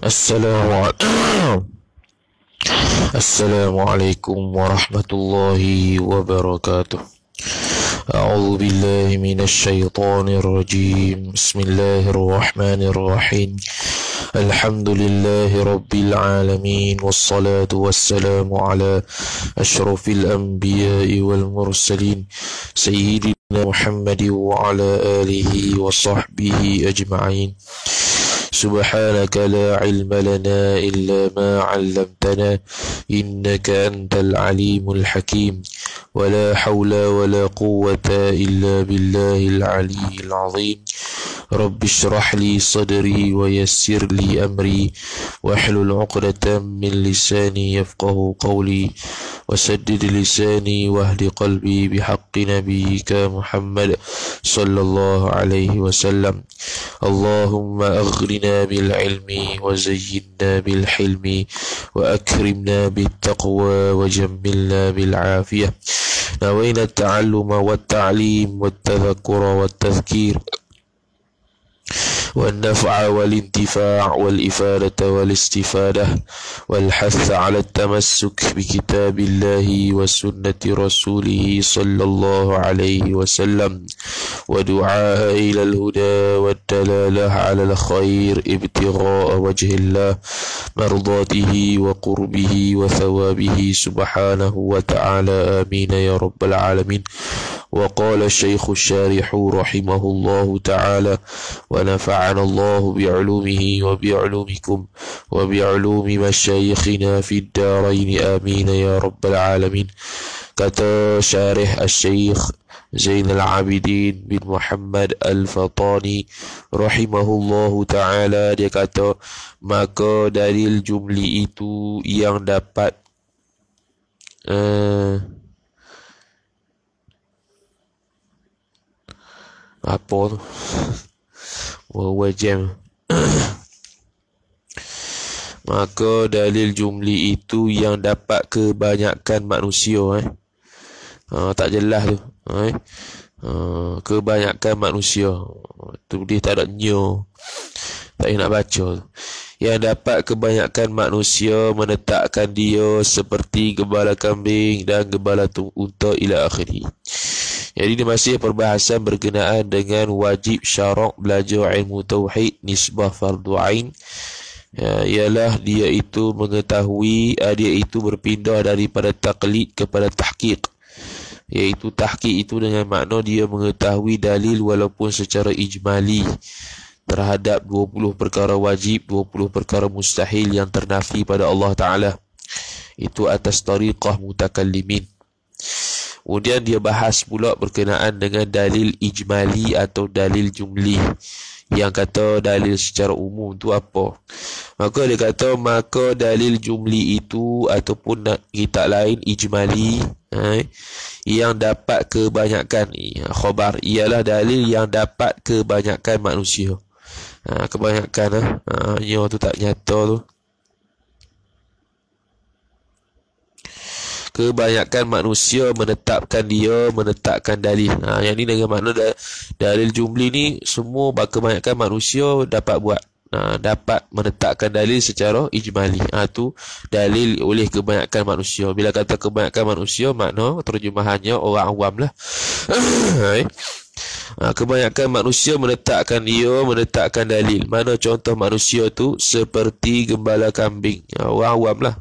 Assalamualaikum warahmatullahi wabarakatuh. A'udzu billahi minasy syaithanir rajim. Bismillahirrahmanirrahim. Alhamdulillahi rabbil alamin, wassalatu wassalamu ala asyrafil anbiya'i wal mursalin sayyidina Muhammadin wa ala alihi wa sahbihi ajma'in. Subhanaka la ilma lana illa ma 'allamtana innaka antal alimul hakim. Wa la hawla wa la quwwata illa billahil aliyyil 'azim. Rabbi shrah li sadri wa yassir li amri wahlul 'uqdatam min lisani yafqahu qawli wasaddid lisani wahdi qalbi bihaqqi nabiyyika Muhammad sallallahu alaihi wasallam. Allahumma aghrina bil ilmi wa zayyinna bil hilmi wa akrimna bit taqwa wa jammilna bil afiyah. Nawayna at-ta'alluma wat ta'lim wat tadhakkura wat tadhkir والنفع والانتفاع والإفادة والاستفادة والحث على التمسك بكتاب الله وسنة رسوله صلى الله عليه وسلم ودعاء إلى الهدى والدلالة على الخير ابتغاء وجه الله مرضاته وقربه وثوابه سبحانه وتعالى آمين يا رب العالمين. وقال الشيخ الشارح رحمه الله تعالى ونفعنا الله بعلومه وبعلومكم وبعلوم مشايخنا في الدارين آمين يا رب العالمين. Kata syarih Al-Syeikh Zainal Abidin bin Muhammad Al-Fatani rahimahullahu ta'ala, dia kata, maka dalil jumli itu yang dapat apa tu wajam maka dalil jumli itu yang dapat kebanyakan manusia tak jelas tu kebanyakan manusia tu dia tak ada nyo, tak nak baca tu. Yang dapat kebanyakan manusia menetapkan dia seperti gembala kambing dan gembala unta ila akhiri. Jadi dia masih perbahasan berkenaan dengan wajib syarak belajar ilmu tauhid nisbah fardu ain. Ialah dia itu mengetahui, dia itu berpindah daripada taklid kepada tahqiq. Iaitu tahqiq itu dengan makna dia mengetahui dalil walaupun secara ijmali terhadap 20 perkara wajib, 20 perkara mustahil yang ternafi pada Allah Ta'ala. Itu atas tariqah mutakallimin. Kemudian dia bahas pula berkenaan dengan dalil ijmali atau dalil jumli. Yang kata dalil secara umum tu apa? Maka dia kata, maka dalil jumli itu ataupun kitab lain ijmali yang dapat kebanyakan khabar, ialah dalil yang dapat kebanyakan manusia. Kebanyakan nyo tu tak nyata tu. Kebanyakan manusia menetapkan dalil. Yang ni dengan makna dalil jumli ni semua kebanyakan manusia dapat buat. Dapat menetapkan dalil secara ijmali. Tu dalil oleh kebanyakan manusia. Bila kata kebanyakan manusia, makna terjemahannya orang awam lah. Kebanyakan manusia menetapkan dalil. Mana contoh manusia tu? Seperti gembala kambing, orang awam lah,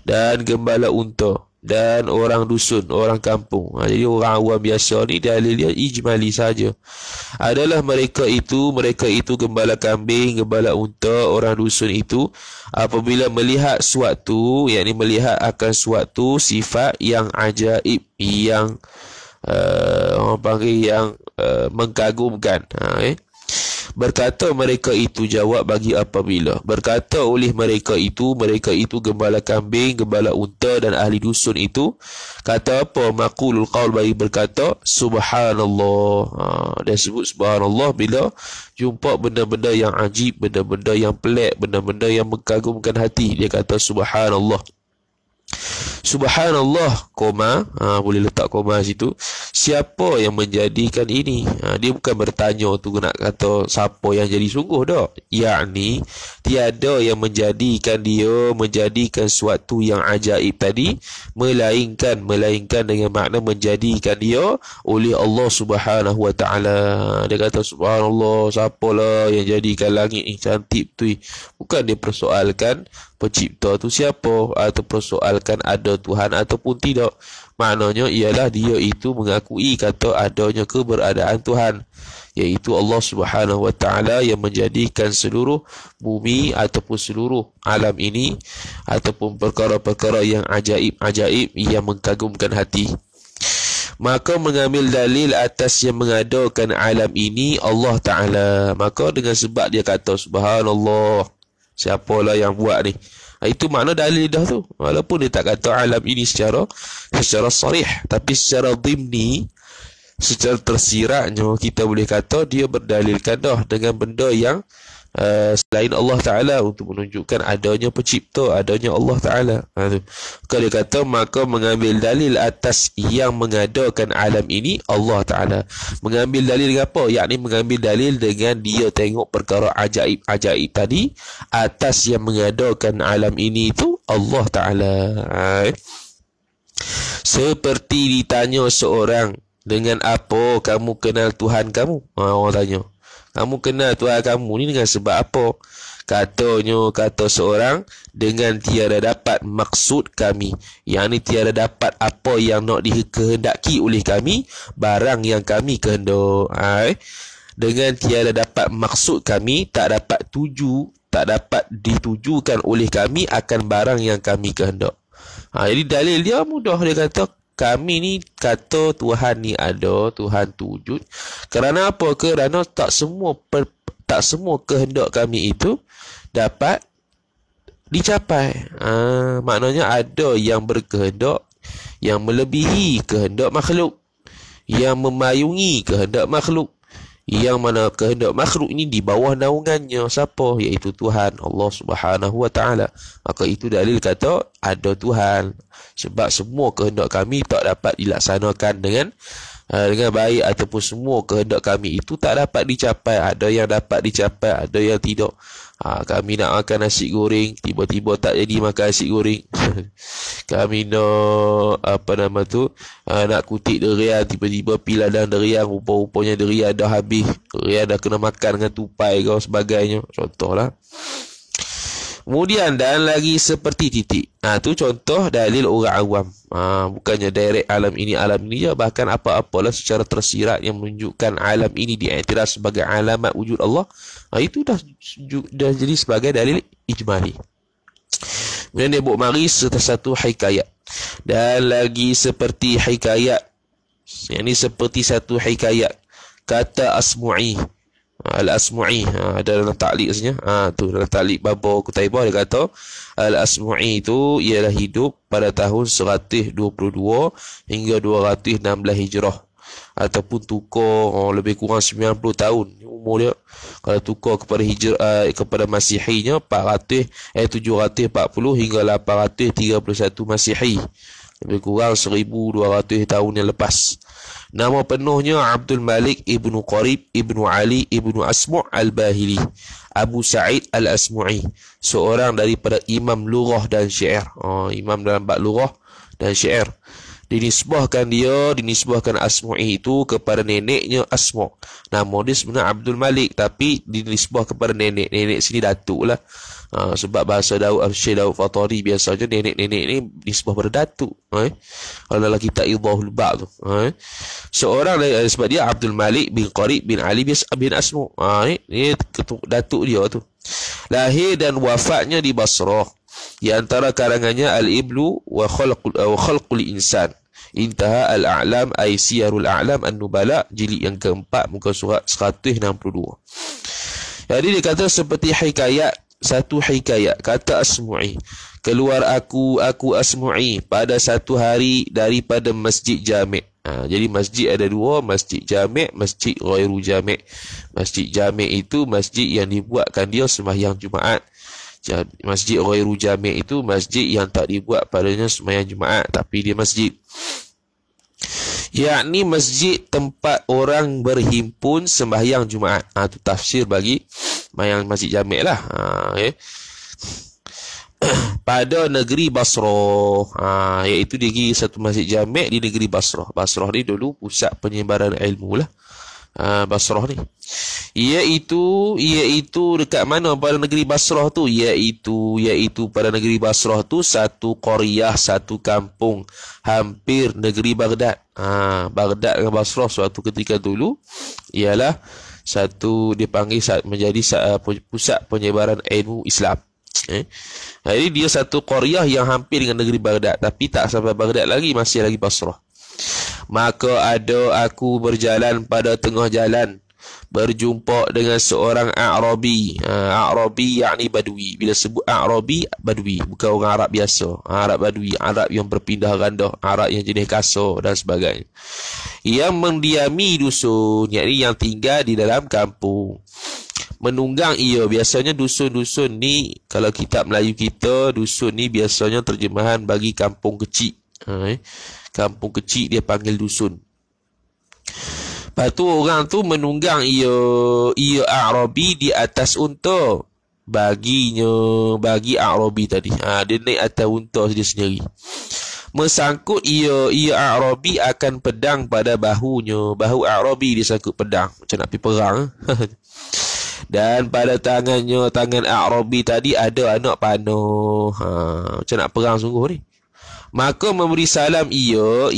dan gembala unta, dan orang dusun, orang kampung. Jadi orang awam biasa ni dalil dia ijmali saja. Adalah mereka itu gembala kambing, gembala unta, orang dusun itu apabila melihat suatu, yakni melihat akan suatu sifat yang ajaib, yang orang panggil yang mengkagumkan. Berkata mereka itu, jawab bagi apabila berkata oleh mereka itu gembala kambing, gembala unta dan ahli dusun itu, kata apa? Maqulul qaul, bagi berkata subhanallah. Dia sebut subhanallah bila jumpa benda-benda yang ajib, benda-benda yang pelik, benda-benda yang mengkagumkan hati. Dia kata subhanallah. Subhanallah, koma, boleh letak koma situ. Siapa yang menjadikan ini? Dia bukan bertanya tu nak kata siapa yang jadi sungguh dah. Yakni tiada yang menjadikan dia menjadikan suatu yang ajaib tadi, melainkan dengan makna menjadikan dia oleh Allah Subhanahu wa taala. Dia kata subhanallah, siapalah yang jadikan langit ni cantik tu. Bukan dia persoalkan pencipta tu siapa, atau persoalkan ada Tuhan ataupun tidak. Maknanya ialah dia itu mengakui kata adanya keberadaan Tuhan, iaitu Allah Subhanahu wa taala yang menjadikan seluruh bumi ataupun seluruh alam ini ataupun perkara-perkara yang ajaib-ajaib yang mengagumkan hati. Maka mengambil dalil atas yang mengadakan alam ini Allah Ta'ala. Maka dengan sebab dia kata subhanallah, siapalah yang buat ni, itu makna dalil dah tu. Walaupun dia tak kata alam ini secara sarih, tapi secara dhimni, secara tersiratnya kita boleh kata dia berdalilkan dah dengan benda yang selain Allah Ta'ala untuk menunjukkan adanya pencipta, adanya Allah Ta'ala. Kalau dia kata maka mengambil dalil atas yang mengadakan alam ini Allah Ta'ala. Mengambil dalil dengan apa? Yakni mengambil dalil dengan dia tengok perkara ajaib-ajaib tadi atas yang mengadakan alam ini itu Allah Ta'ala. Seperti ditanya seorang, dengan apa kamu kenal Tuhan kamu? Orang tanya, kamu kenal Tuhan kamu ni dengan sebab apa? Kata seorang, dengan tiada dapat maksud kami, yakni tiada dapat apa yang nak dikehendaki oleh kami, barang yang kami kehendak. Dengan tiada dapat maksud kami, tak dapat ditujukan oleh kami akan barang yang kami kehendak. Jadi dalil dia mudah. Dia kata kami ni kata Tuhan ni ada, Tuhan tu wujud. Kerana apa? Kerana tak semua kehendak kami itu dapat dicapai. Maknanya ada yang berkehendak yang melebihi kehendak makhluk, yang memayungi kehendak makhluk, yang mana kehendak makhluk ini di bawah naungannya siapa? Iaitu Tuhan Allah Subhanahu wa taala. Maka itu dalil kata ada Tuhan. Sebab semua kehendak kami tak dapat dilaksanakan dengan baik, ataupun semua kehendak kami itu tak dapat dicapai. Ada yang dapat dicapai, ada yang tidak. Kami nak makan nasi goreng, tiba-tiba tak jadi makan nasi goreng. Kami nak nak kutik durian, tiba-tiba pi ladang durian, rupa-rupanya durian dah habis, durian dah kena makan dengan tupai ke sebagainya. Contohlah. Kemudian dan lagi seperti titik. Tu contoh dalil orang awam. Bukannya direct alam ini je, bahkan apa-apalah secara tersirat yang menunjukkan alam ini diiktiraf sebagai alamat wujud Allah. Itu dah jadi sebagai dalil ijmali. Kemudian dia buat mari satu hikayat. Dan lagi seperti hikayat. Yang ini seperti satu hikayat. Kata Asmu'i. Al-Asmu'i ada dalam taklid sebenarnya. Tu dalam taklid Baba Qutaibah dia kata Al-Asmu'i itu ialah hidup pada tahun 122 hingga 216 Hijrah, ataupun tukar lebih kurang 90 tahun umur dia. Kalau tukar kepada kepada Masihinya 740 hingga 831 Masihi, lebih kurang 1200 tahun yang lepas. Nama penuhnya Abdul Malik Ibnu Qarib Ibnu Ali Ibnu Asmu' Al-Bahili, Abu Sa'id Al-Asmu'i, seorang daripada imam lughah dan syair. Imam dalam bab lughah dan syair. Dinisbahkan Asmu'i itu kepada neneknya Asmu'. Nama dia sebenarnya Abdul Malik, tapi dinisbah kepada nenek. Nenek sini datuk lah. Sebab bahasa Syekh Daud Fatari biasanya nenek-nenek ni nisbah pada datuk. Kalau dalam kitab Idahul Ba' tu. Seorang sebab dia Abdul Malik bin Qarib bin Ali bin Asmu'. Ni datuk dia tu. Lahir dan wafatnya di Basrah. Di antara karangannya Al-Iblu wa Khalqul Insan. Intaha Al-A'lam ay Siyarul A'lam An-Nubala, jilid yang keempat, muka surat 162. Jadi dia kata seperti hikayat. Satu hikayat, kata Asmu'i, keluar aku Asmu'i pada satu hari daripada Masjid Jami'. Jadi masjid ada dua, Masjid Jami', Masjid Ghairu Jami'. Masjid Jami' itu masjid yang dibuatkan dia sembahyang Jumaat. Masjid ghairu jami' itu masjid yang tak dibuat padanya sembahyang Jumaat, tapi dia masjid. Yakni masjid tempat orang berhimpun sembahyang Jumaat. Itu tafsir bagi yang masjid jami' lah. Okay. Pada negeri Basrah, iaitu negeri satu masjid jami' di negeri Basrah. Basrah ni dulu pusat penyebaran ilmu lah. Basrah ni iaitu dekat mana pada negeri Basrah tu, iaitu pada negeri Basrah tu satu qaryah, satu kampung hampir negeri Baghdad. Baghdad dengan Basrah suatu ketika dulu ialah satu dipanggil menjadi pusat penyebaran ilmu Islam. Jadi dia satu qaryah yang hampir dengan negeri Baghdad, tapi tak sampai Baghdad lagi, masih lagi Basrah. Maka ada aku berjalan pada tengah jalan, berjumpa dengan seorang A'rabi. A'rabi yakni Badui. Bila sebut A'rabi, Badui, bukan orang Arab biasa. Arab Badui, Arab yang berpindah ganda, Arab yang jenis kasar dan sebagainya, yang mendiami dusun, yakni yang tinggal di dalam kampung. Menunggang ia, biasanya dusun-dusun ni, kalau kitab Melayu kita, dusun ni biasanya terjemahan bagi kampung kecil. Kampung kecil dia panggil dusun. Lepas tu orang tu menunggang ia A'rabi di atas unta. Bagi A'rabi tadi. Dia naik atas unta dia sendiri. Mesangkut ia A'rabi akan pedang pada bahunya. Bahu A'rabi dia sangkut pedang, macam nak pergi perang. Dan pada tangan A'rabi tadi ada anak panah. Macam nak perang sungguh ni. Maka memberi salam ia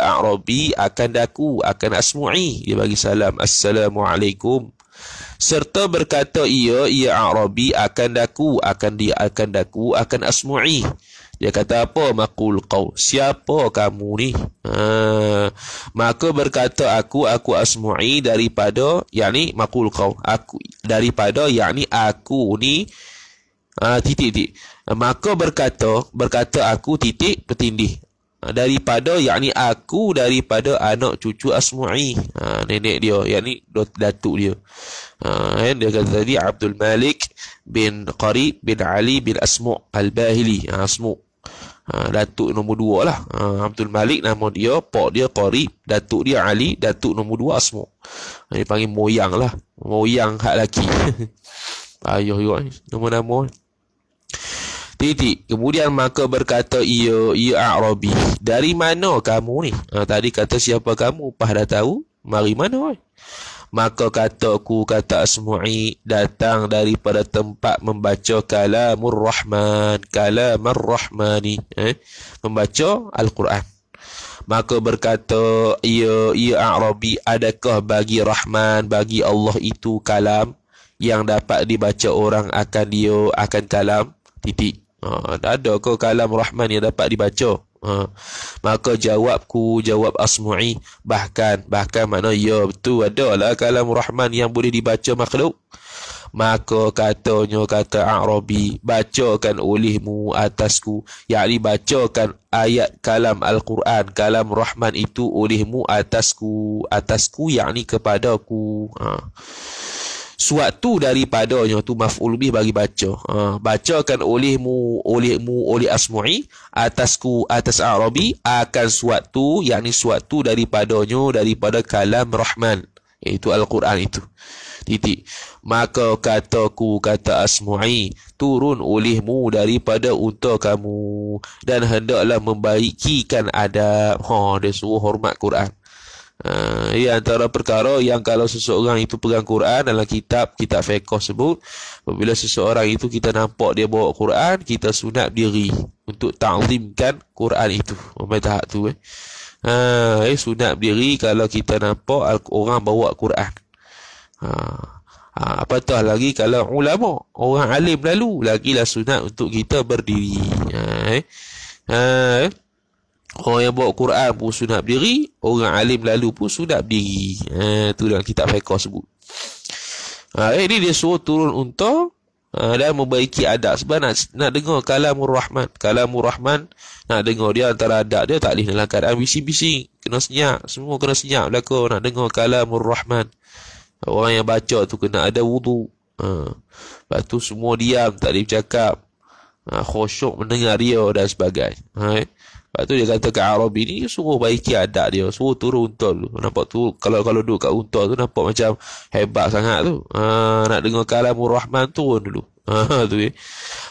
A'rabi akan Asmu'i. Dia bagi salam, Assalamualaikum. Serta berkata ia A'rabi akan Asmu'i. Dia kata apa? Maqul qaw, siapa kamu ni? Maka berkata aku Asmu'i daripada, yakni maqul qaw, aku daripada, yakni aku ni titik. Maka berkata aku titik petindih, daripada, yakni aku daripada anak cucu Asmu'i, nenek dia, yakni datuk dia. Dia kata tadi Abdul Malik bin Qarib bin Ali bin Asmu' Al-Bahili. Asmu' datuk nombor 2 lah. Abdul Malik nama dia, pak dia Qarib, datuk dia Ali, datuk nombor 2 Asmu'. Dia panggil moyang lah, moyang hak laki. Ayuh juga ni nama-nama titik. Kemudian maka berkata ia A'rabi, dari mana kamu ni? Tadi kata siapa kamu, pas dah tahu mari mana. Maka kata Asmu'i, datang daripada tempat membaca kalamur rahmani, membaca Al-Quran. Maka berkata ia A'rabi, adakah bagi Rahman, bagi Allah itu kalam yang dapat dibaca orang akan kalam? Titik. Ada ke kalam Rahman yang dapat dibaca? Maka jawab Asmu'i, bahkan makna ya betul, adalah kalam Rahman yang boleh dibaca makhluk. Maka kata A'rabi, bacakan olehmu atasku, yakni bacakan ayat kalam Al-Quran, kalam Rahman itu olehmu atasku, yakni kepadaku. Suatu daripadanya tu maf'ul bih bagi baca. Bacakan olehmu oleh Asmu'i atasku, atas A'rabi, akan suatu, yakni suatu daripadanya, daripada kalam Rahman, iaitu Al-Quran itu. Titik. Maka kata Asmu'i, turun olehmu daripada unta kamu dan hendaklah membaikikan adab. Dia suruh hormat Quran. Antara perkara yang kalau seseorang itu pegang Quran, dalam kitab fiqh sebut, apabila seseorang itu kita nampak dia bawa Quran, kita sunat diri untuk ta'zimkan Quran itu. Tahap tu sunat diri kalau kita nampak orang bawa Quran. Apatah lagi kalau ulama, orang alim lalu, lagilah sunat untuk kita berdiri. Orang yang bawa Quran pun sunat berdiri, orang alim lalu pun sunat berdiri. Tu dalam kitab fiqh sebut. Ini dia suruh turun unta dan membaiki adab, sebab nak dengar kalamur Rahman, nak dengar dia. Antara adab dia tak boleh dalam keadaan bising-bising, kena senyap, semua kena senyap belaka nak dengar kalamur Rahman. Orang yang baca tu kena ada wudu, Lepas tu semua diam, tak ada bercakap. Khusyuk mendengar dia dan sebagainya. Lepas tu dia kata ke Arabi ni, suruh baiki adab dia, suruh turun unta dulu. Nampak tu, kalau duduk kat unta tu nampak macam hebat sangat tu. Nak dengar kalamur Rahman, turun dulu. Tu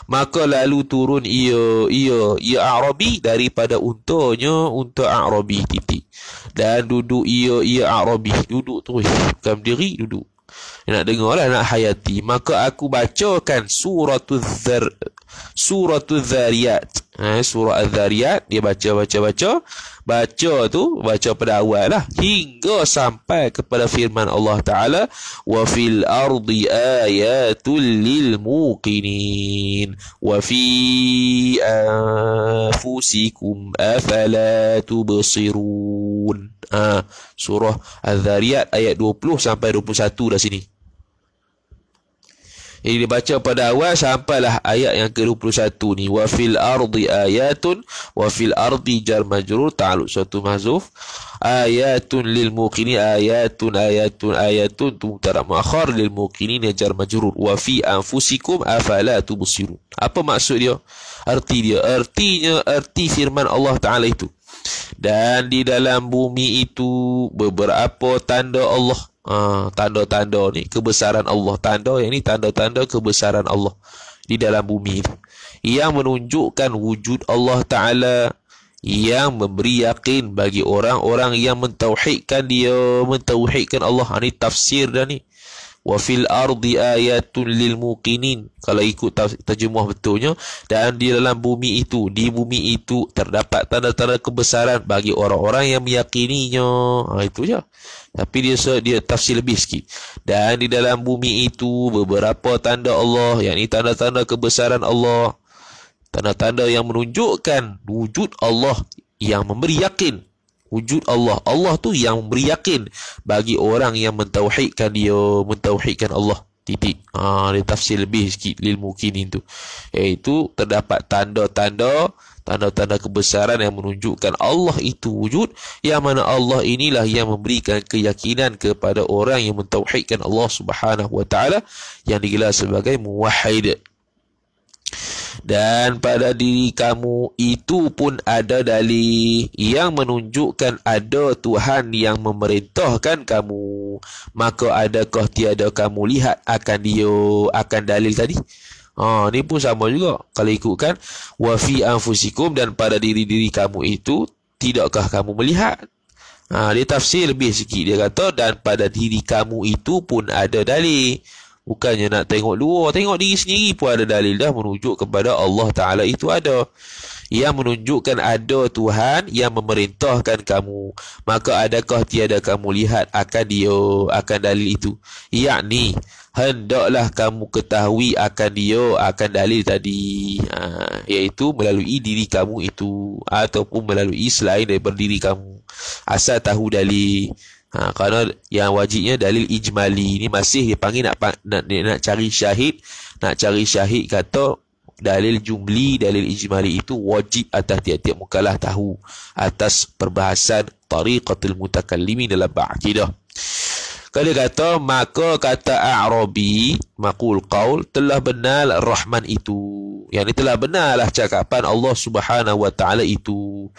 Maka lalu turun ia Arabi daripada untanya, unta Arabi titik. Dan duduk ia Arabi, duduk terus, bukan berdiri, duduk. Nak dengar lah, nak hayati. Maka aku bacakan suratul Zariyat. Surah Al-Zariyat. Dia baca pada awal lah, hingga sampai kepada firman Allah Ta'ala, wa fil ardi ayatul lil muqinin wa fi anfusikum afala tubsirun. Surah Al-Zariyat ayat 20 sampai 21 dah sini. Jadi dibaca pada awal sampailah ayat yang ke-21 ni. Wa fil ardi ayatun, wa fil ardi jar majrur ta'alluq suatu mahzuf. Ayatun lil muqinin, ayatun tu mubtada muakhar, lil muqinin jar majrur. Wa fi anfusikum afala tubsirun. Apa maksud dia? Artinya firman Allah Ta'ala itu. Dan di dalam bumi itu beberapa tanda Allah. Tanda-tanda ni kebesaran Allah. Tanda yang ni tanda-tanda kebesaran Allah di dalam bumi itu, yang menunjukkan wujud Allah Ta'ala, yang memberi yakin bagi orang-orang yang mentauhidkan dia, mentauhidkan Allah. Ini tafsir dah ni. Wa fil ardi ayatun lil muqinin, kalau ikut terjemah betulnya, dan di dalam bumi itu, di bumi itu terdapat tanda-tanda kebesaran bagi orang-orang yang meyakininya. Itu je. Tapi dia tafsir lebih sikit. Dan di dalam bumi itu beberapa tanda Allah, yakni tanda-tanda kebesaran Allah, tanda-tanda yang menunjukkan wujud Allah, yang memberi yakin wujud Allah. Allah tu yang memberi yakin bagi orang yang mentauhidkan dia, mentauhidkan Allah. Titik. Dia tafsir lebih sikit lil mukinin tu. Iaitu terdapat tanda-tanda kebesaran yang menunjukkan Allah itu wujud, yang mana Allah inilah yang memberikan keyakinan kepada orang yang mentauhidkan Allah Subhanahu wa taala, yang digelar sebagai muwahhid. Dan pada diri kamu itu pun ada dalil yang menunjukkan ada Tuhan yang memerintahkan kamu. Maka adakah tiada kamu lihat akan dia, akan dalil tadi? Ni pun sama juga. Kalau ikutkan wa fi anfusikum, dan pada diri-diri kamu itu tidakkah kamu melihat? Dia tafsir lebih sikit. Dia kata dan pada diri kamu itu pun ada dalil. Bukannya nak tengok luar, tengok diri sendiri pun ada dalil dah menunjuk kepada Allah Ta'ala itu ada, yang menunjukkan ada Tuhan yang memerintahkan kamu. Maka adakah tiada kamu lihat akan dia, akan dalil itu? Yakni hendaklah kamu ketahui akan dia, akan dalil tadi, iaitu melalui diri kamu itu, ataupun melalui selain daripada diri kamu. Asal tahu dalil. Kerana yang wajibnya dalil ijmali. Ni masih dia panggil nak cari syahid. Nak cari syahid, kata dalil jumli, dalil ijmali itu wajib atas tiap-tiap mukallaf tahu atas perbahasan tariqatul mutakallimin dalam ba'aqidah. Kalau dia kata, maka kata A'rabi, maqul qaul, telah benar Rahman itu. Yang ini telah benarlah cakapan Allah Subhanahu wa taala itu.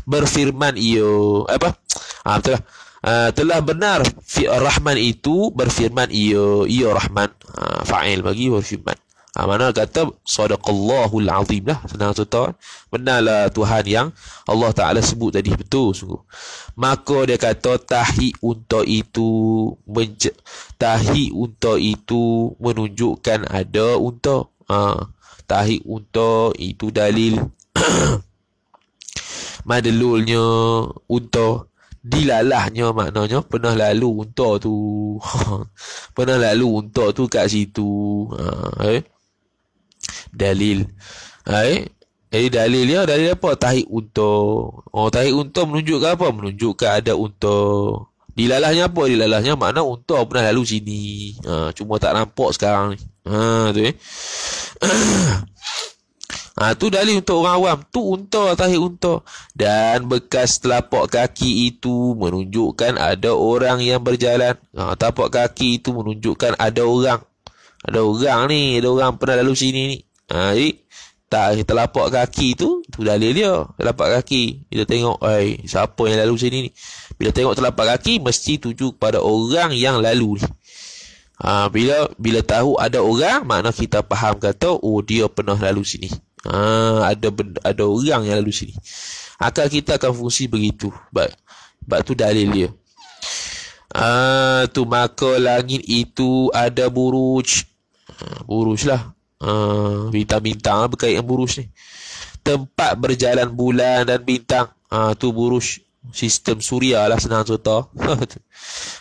Berfirman ia, betul lah. Telah benar Rahman itu berfirman ia Rahman, fa'il bagi berfirman. Mana kata sadaqallahul azim lah, senang cerita. Benarlah Tuhan yang Allah Ta'ala sebut tadi, betul sungguh. Maka dia kata tahi unta itu menunjukkan ada unta. Tahi unta itu dalil madlulnya unta. Dilalahnya maknanya pernah lalu unta tu. Pernah lalu unta tu kat situ. Dalil. Jadi dalil dia, dalil apa? Tahi unta. Tahi unta menunjukkan apa? Menunjukkan ada unta. Dilalahnya apa? Dilalahnya makna unta pernah lalu sini. Cuma tak nampak sekarang ni. Tu tu dalil untuk orang awam. Tu unta, tahi unta. Dan bekas telapak kaki itu menunjukkan ada orang yang berjalan. Telapak kaki itu menunjukkan ada orang. Ada orang pernah lalu sini ni. Jadi tak terlapak kaki tu dalil dia. Terlapak kaki. Kita tengok, siapa yang lalu sini ni? Bila tengok telapak kaki, mesti tuju kepada orang yang lalu ni. Bila tahu ada orang, makna kita faham kata, oh dia pernah lalu sini. Ada orang yang lalu sini. Akal kita akan fungsi begitu. Sebab tu dalil dia. Tu maka langit itu ada buruj. Buruj lah. Bintang-bintang berkait dengan buruj ni. Tempat berjalan bulan dan bintang. Tu buruj. Sistem suria lah, senang cerita.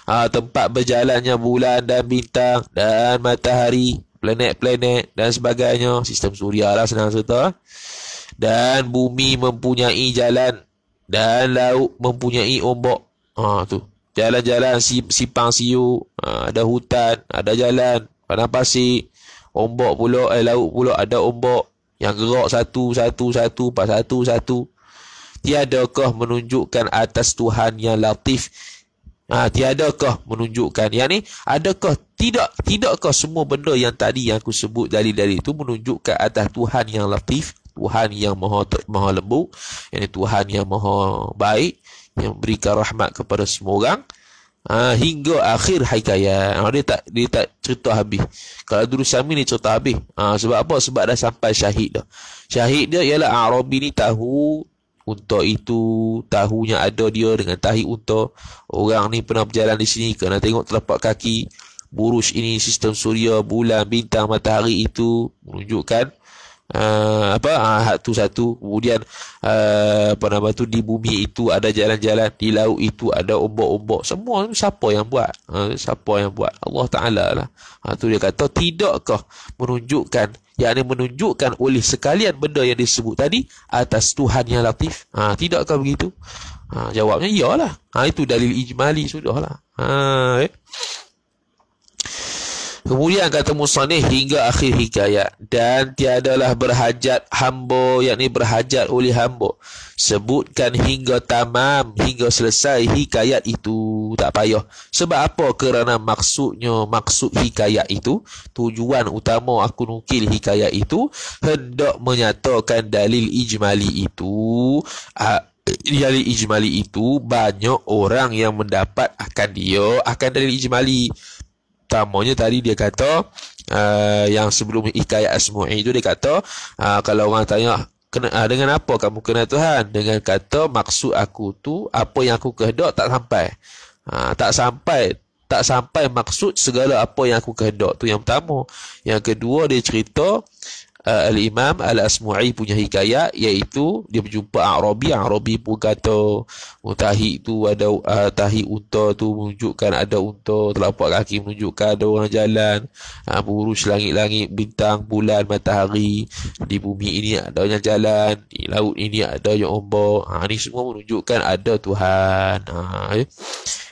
Tempat berjalannya bulan dan bintang dan matahari, planet-planet dan sebagainya. Sistem suria lah, senang cerita. Dan bumi mempunyai jalan dan laut mempunyai ombak. Tu jalan-jalan simpang siu, ada hutan, ada jalan, padang pasir, ombak pula, laut pula ada ombak yang gerak satu. Tiadakah menunjukkan atas Tuhan yang latif? Tiadakah menunjukkan, yang ni adakah tidakkah semua benda yang tadi yang aku sebut dalil-dalil itu menunjukkan atas Tuhan yang latif, Tuhan yang maha lembut, yang Tuhan yang maha baik, yang berikan rahmat kepada semua orang, hingga akhir hikayat. Dia tak cerita habis. Kalau Durus Sami ni cerita habis. Sebab apa? Sebab dah sampai syahid dah. Syahid dia ialah Arabi ni tahu unta itu, tahunya ada dia dengan tahi unta. Orang ni pernah berjalan di sini kerana tengok telapak kaki. Buruj ini, sistem suria, bulan, bintang, matahari itu menunjukkan tu satu. Kemudian di bumi itu ada jalan-jalan, di laut itu ada ombak-ombak. Semua siapa yang buat? Allah Ta'ala lah. Tu dia kata, tidakkah menunjukkan, yakni menunjukkan oleh sekalian benda yang disebut tadi atas Tuhan yang latif? Tidakkah begitu? Jawabnya iyalah. Itu dalil ijmali sudahlah. Kemudian kata musannif hingga akhir hikayat, dan tiadalah berhajat hamba, yakni berhajat oleh hamba, sebutkan hingga tamam, hingga selesai hikayat itu. Tak payah. Sebab apa? Kerana maksud hikayat itu, tujuan utama aku nukil hikayat itu, hendak menyatakan dalil ijmali itu. Dalil ijmali itu banyak orang yang mendapat akan dalil ijmali. Utamanya tadi dia kata, yang sebelum hikayat Asmu'i itu dia kata, kalau orang tanya dengan apa kamu kenal Tuhan, dengan kata maksud aku tu apa yang aku kehendak tak sampai. Tak sampai maksud segala apa yang aku kehendak. Tu yang pertama. Yang kedua, dia cerita Al-Imam Al-Asmu'i punya hikayat, iaitu dia berjumpa Arabi pun kata tahi tu ada tahi unta tu menunjukkan ada unta, telapak kaki menunjukkan ada orang jalan, buruj langit-langit, bintang, bulan, matahari, di bumi ini ada yang jalan, di laut ini ada yang ombak. Ni semua menunjukkan ada Tuhan.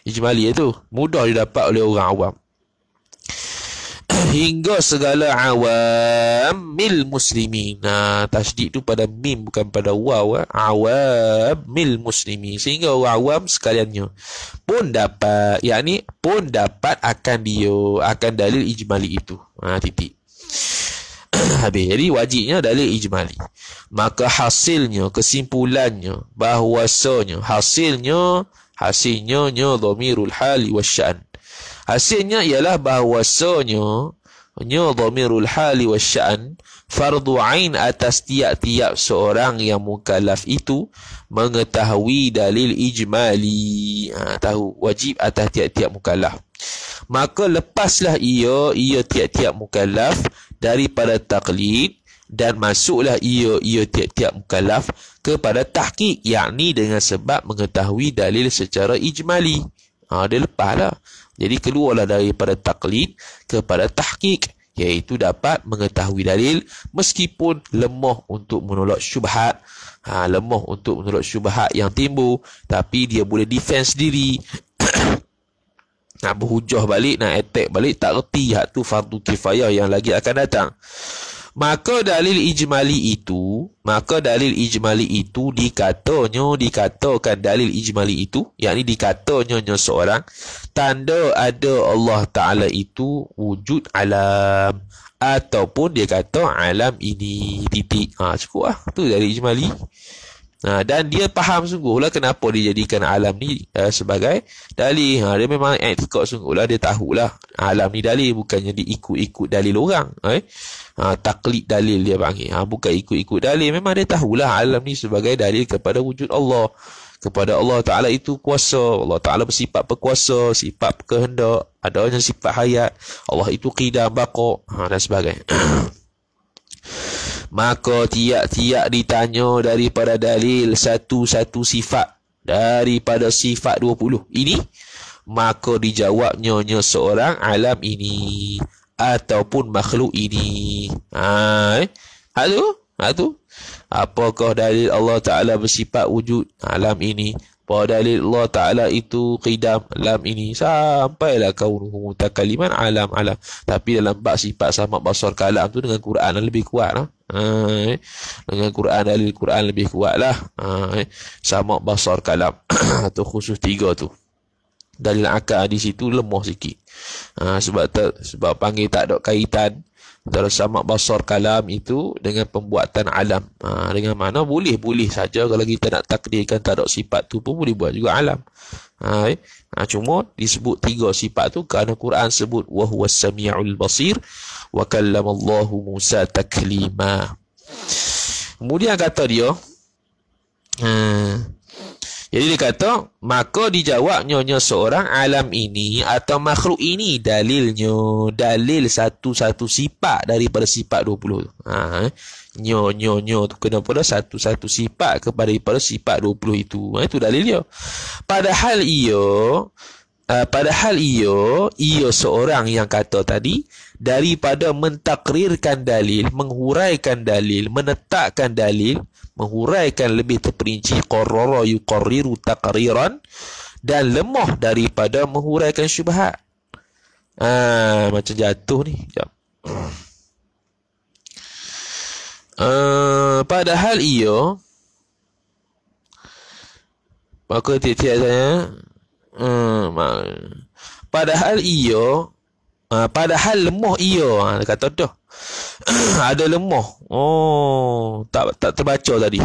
Ijmali itu mudah didapat oleh orang awam. Hingga segala awamil muslimin. Tasydid tu pada mim, bukan pada waw. Awamil muslimin, sehingga orang awam sekaliannya pun dapat, yakni pun dapat akan dalil ijmali itu. Titik. Habis. Jadi wajibnya dalil ijmali. Maka hasilnya, kesimpulannya, bahwasanya hasilnya dhamirul hali wasyan. Hasilnya ialah bahawasanya dhamirul hali wasyan fardu ain atas tiap-tiap seorang yang mukallaf itu mengetahui dalil ijmali. Tahu, wajib atas tiap-tiap mukallaf. Maka lepaslah ia tiap-tiap mukallaf daripada taklid, dan masuklah ia tiap-tiap mukallaf kepada tahqiq, yakni dengan sebab mengetahui dalil secara ijmali. Dia lepaslah. Jadi keluarlah daripada taklid kepada tahqiq, iaitu dapat mengetahui dalil meskipun lemah untuk menolak syubhat. Lemah untuk menolak syubhat yang timbul, tapi dia boleh defense diri. Nak berhujah balik, nak attack balik, tak reti hak tu fardu kifayah yang lagi akan datang. Maka dalil ijmali itu dikatakan dalil ijmali itu, yakni dikatanya seorang tanda ada Allah Ta'ala itu wujud alam, ataupun dia kata alam ini titik. Cukup lah. Tu dalil ijmali. Dan dia faham sungguhlah kenapa dia jadikan alam ni sebagai dalil. Dia memang i'tiqad sungguhlah, dia tahulah alam ni dalil, bukannya dia ikut-ikut dalil orang. Taklid dalil dia panggil. Bukan ikut-ikut dalil, memang dia tahulah alam ni sebagai dalil kepada wujud Allah, kepada Allah Ta'ala itu kuasa. Allah Ta'ala bersifat berkuasa, sifat kehendak, adanya sifat hayat. Allah itu qidam, baqa, dan sebagainya. Maka tiap-tiap ditanya daripada dalil satu-satu sifat daripada sifat 20 ini, maka dijawabnya seorang alam ini ataupun makhluk ini. Apakah dalil Allah Ta'ala bersifat wujud alam ini? Apa dalil Allah Ta'ala itu qidam alam ini? Sampailah kaunuhu mutakaliman alam. Tapi dalam bab sifat sama basar kalam tu dengan Quran lebih kuat lah. Dengan Quran, dalil Quran lebih kuat lah. Sama basar kalam atau khusus 3 tu. Dalil akal di situ lemah sikit. Sebab panggil tak ada kaitan antara sama basar kalam itu dengan pembuatan alam. Dengan mana boleh saja kalau kita nak takdirkan tak ada sifat tu pun boleh buat juga alam. Cuma disebut 3 sifat tu kerana Quran sebut wa huwas samiul basir wa kallamallahu Musa taklima. Kemudian kata dia, jadi dia kata, maka dijawabnya seorang alam ini atau makhluk ini dalil satu-satu sifat daripada sifat 20 tu. Nyo tu kena pada satu-satu sifat kepada sifat 20 itu. Itu dalil dia. Padahal ia seorang yang kata tadi daripada mentakrirkan dalil, menghuraikan dalil, menetapkan dalil, menghuraikan lebih terperinci, qarrara yuqarriru taqriran, dan lemah daripada menghuraikan syubhat. Macam jatuh ni. Sekejap. Padahal ia, maka tiap-tiap saya padahal lemah ia, kata dah ada lemah. Tak terbaca tadi.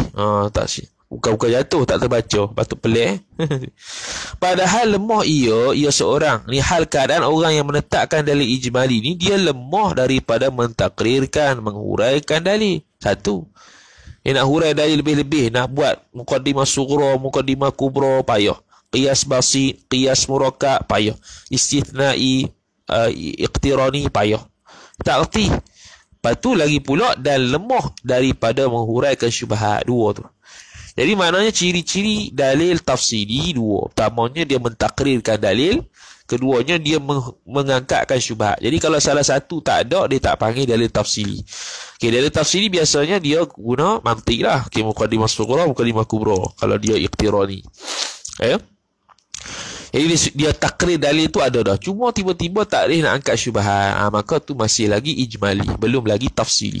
Bukan jatuh, tak terbaca, patut pelik. Padahal lemah ia seorang ni, hal keadaan orang yang menetapkan dalil ijmali ni, dia lemah daripada mentakrirkan, menghuraikan dalil. Satu, dia nak hurai dalil lebih-lebih, nak buat muqaddimah sughra, muqaddimah kubra, payah. Qiyas basit, qiyas murakkab, payah. Istithnai, iqtirani, payah. Tak erti. Lepas tu lagi pula dan lemah daripada menghuraikan syubhat. 2 tu. Jadi maknanya ciri-ciri dalil tafsiri 2. Pertamanya dia mentakrirkan dalil, keduanya dia mengangkatkan syubhat. Jadi kalau salah satu tak ada, dia tak panggil dalil tafsiri. Dalil tafsiri biasanya dia guna mantik lah. Muqaddimah sughra, muqaddimah kubra. Kalau dia iqtirani. Jadi dia takrir dalil tu ada dah. Cuma tiba-tiba tak boleh nak angkat syubhat. Maka tu masih lagi ijmali, belum lagi tafsiri.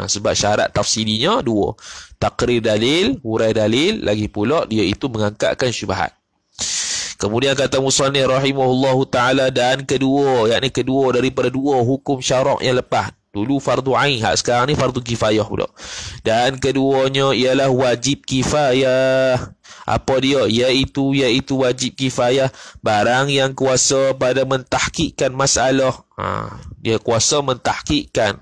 Sebab syarat tafsirinya 2. Takrir dalil, hurai dalil, lagi pula dia itu mengangkatkan syubhat. Kemudian kata musannif rahimahullahu ta'ala, dan kedua, yakni kedua daripada 2 hukum syarak yang lepas. Dulu fardu ain, sekarang ni fardu kifayah pula. Dan keduanya ialah wajib kifayah. Apa dia? Iaitu wajib kifayah, barang yang kuasa pada mentahkikkan masalah. Dia kuasa mentahkikkan,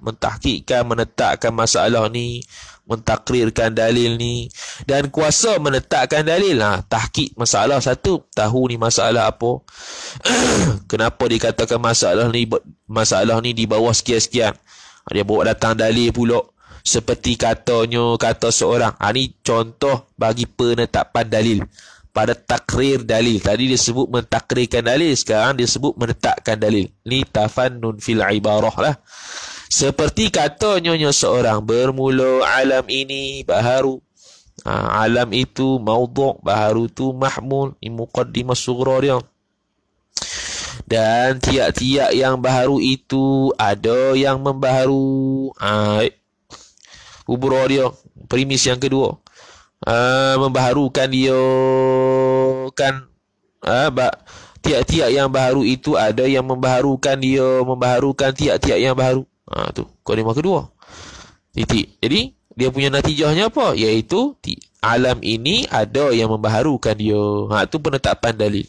menetapkan masalah ni, mentakrirkan dalil ni, dan kuasa menetapkan dalil. Tahkik masalah satu, tahu ni masalah apa. Kenapa dikatakan masalah ni di bawah sekian-sekian. Dia bawa datang dalil pula. Seperti kata seorang. Ni contoh bagi penetapan dalil. Pada takrir dalil. Tadi dia sebut mentakrirkan dalil. Sekarang dia sebut menetapkan dalil. Ni tafannun fil ibarah lah. Seperti katanya seorang, bermula alam ini baharu. Alam itu maudhu', baharu tu mahmul. Ini muqaddimah sughra dia. Dan tiap-tiap yang baharu itu ada yang membaharu. Kubro dia, premis yang kedua. Membaharukan dia kan. Tiap-tiap yang baharu itu ada yang membaharukan dia, membaharukan tiap-tiap yang baharu. Tu kalimah kedua. Titik. Jadi dia punya natijahnya apa? Iaitu alam ini ada yang membaharukan dia. Tu penetapan dalil.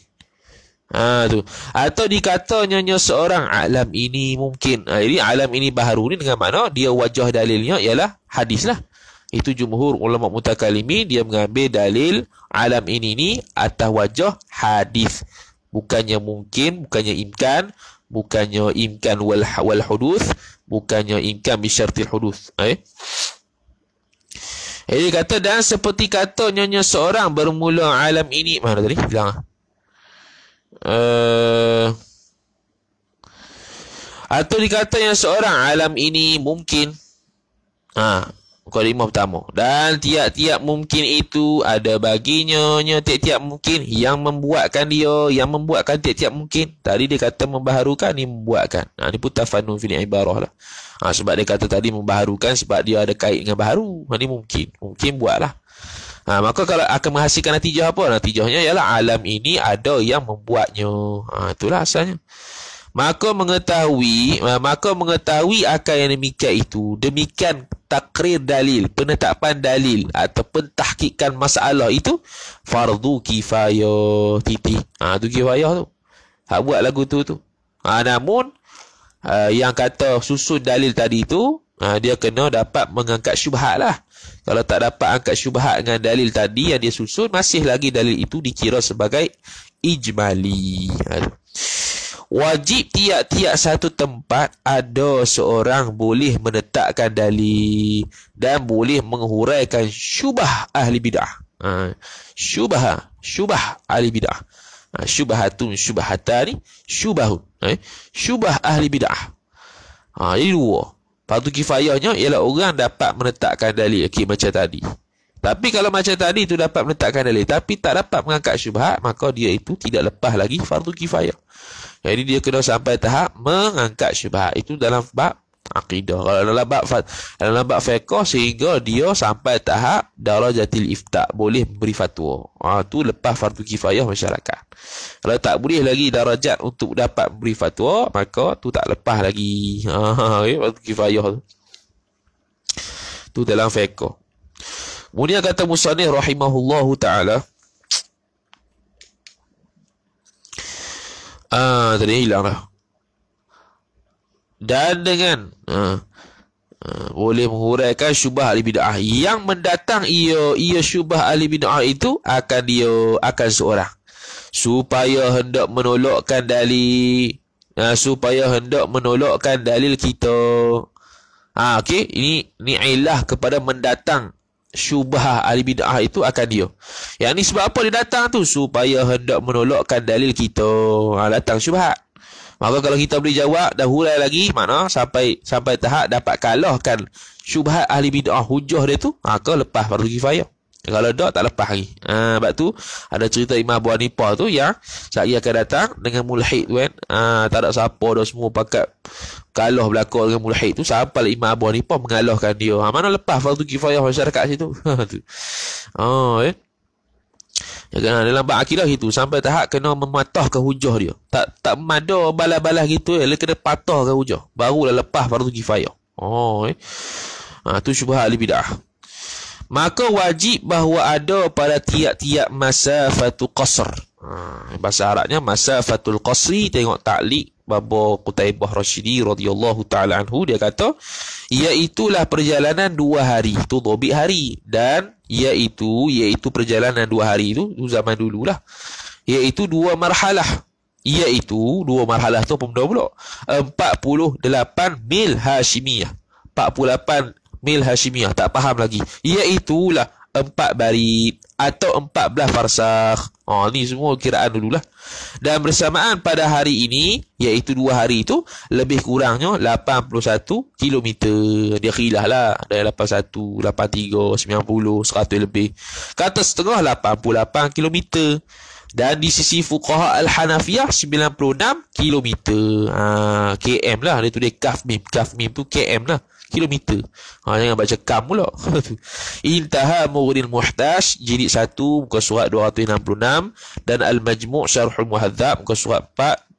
Tu. Atau dikatanya seorang alam ini mungkin. Jadi alam ini baharu ni dengan makna dia wajah dalilnya ialah hadis lah. Itu jumhur ulama mutakalimin, dia mengambil dalil alam ini ni atas wajah hadis. Bukannya mungkin, bukannya imkan, bukannya imkan wal hudus, bukannya imkan bisyartil hudus. Jadi kata, dan seperti katanya seorang bermula alam ini, mana tadi? Bilang atau dikatanya seorang alam ini mungkin. Kalimah pertama. Dan tiap-tiap mungkin itu ada baginya tiap-tiap mungkin yang membuatkan dia, yang membuatkan tiap-tiap mungkin. Tadi dia kata membaharukan, ni membuatkan. Ni pun tafanun fil ibarah lah. Sebab dia kata tadi membaharukan sebab dia ada kait dengan baharu. Ni mungkin buatlah. Maka kalau akan menghasilkan natijah apa? Natijahnya ialah alam ini ada yang membuatnya. Itulah asalnya. Maka mengetahui akan yang demikian itu, demikian takrir dalil, penetapan dalil atau pentahkikan masalah itu fardu kifayah. Titik. Tu kifayah tu. Hak buat lagu tu. Namun yang kata susun dalil tadi tu, dia kena dapat mengangkat syubhat lah. Kalau tak dapat angkat syubhat dengan dalil tadi yang dia susun, masih lagi dalil itu dikira sebagai ijmali. Wajib tiap-tiap satu tempat ada seorang boleh menetapkan dalil dan boleh menghuraikan syubah ahli bid'ah. Syubah ahli bid'ah. Syubhatun syubhatani syubahun. Syubah ahli bid'ah. Jadi dua. Fardu kifayahnya ialah orang dapat menetapkan dalil macam tadi. Tapi kalau macam tadi itu dapat menetapkan dalil tapi tak dapat mengangkat syubhat, maka dia itu tidak lepas lagi fardu kifayah. Jadi dia kena sampai tahap mengangkat syubhat. Itu dalam bab akidah. Kalau dalam bab fiqh sehingga dia sampai tahap darajatil ifta, boleh memberi fatwa. Tu lepas fardu kifayah masyarakat. Kalau tak boleh lagi darajat untuk dapat memberi fatwa, maka tu tak lepas lagi fardu kifayah tu. Tu dalam fiqh. Kemudian kata musannif rahimahullahu ta'ala, tadi hilang lah. Dan dengan boleh menghuraikan syubah ahli bid'ah yang mendatang ia syubah ahli bid'ah itu akan seorang supaya hendak menolakkan dalil, kita. Okey, ini ilah kepada mendatang syubhah ahli bid'ah itu akan dia. Yang ni sebab apa dia datang tu? Supaya hendak menolakkan dalil kita. Datang syubhat. Maka kalau kita boleh jawab dah hurai lagi, mana sampai tahap dapat kalahkan syubhat ahli bid'ah, hujah dia tu, maka lepas fardu kifayah. Kalau tak lepas lagi. Sebab tu ada cerita Imam Abu Hanifah tu yang saya akan datang dengan mulhid tu kan. Tak ada siapa dah, semua pakat kalah belakang dengan mulhid tu, sampai Imam Abu Hanifah mengalahkan dia. Mana lepas fardu kifayah masyarakat situ. Ya kan, dalam bab akidah gitu sampai tahap kena mematahkan hujah dia. Tak memada balas-balas gitu, dia kena patahkan hujah. Barulah lepas fardu kifayah. Tu syubhat ahli bid'ah. Maka wajib bahawa ada pada tiap-tiap masafatul qasr. Bahasa Arabnya masafatul qasri. Tengok ta'liq Baba Qutaibah Rashidi radhiyallahu ta'ala anhu, dia kata iaitulah perjalanan 2 hari. Itu dobit hari. Dan iaitu perjalanan 2 hari itu zaman dululah. Iaitu 2 marhalah. Iaitu 2 marhalah tu pun pula 48 mil Hashimiyah. 48 mil Hashimiyah, tak faham lagi. Iaitulah 4 barit atau 14 farsakh. Ni semua kiraan dululah. Dan bersamaan pada hari ini, iaitu 2 hari itu, lebih kurangnya 81 kilometer. Dia khilah lah. Ada 81, 83, 90, 100 lebih. Kata setengah 88 kilometer. Dan di sisi fuqaha Al-Hanafiyah 96 kilometer. KM lah. Dia tulis kaf mim. Kaf mim tu KM lah. Kilometer. Jangan baca kam pula. Intaha Mughnil Muhtaj jilid 1 muka surat 266 dan Al-Majmu' Syarhul Muhadzab muka surat 4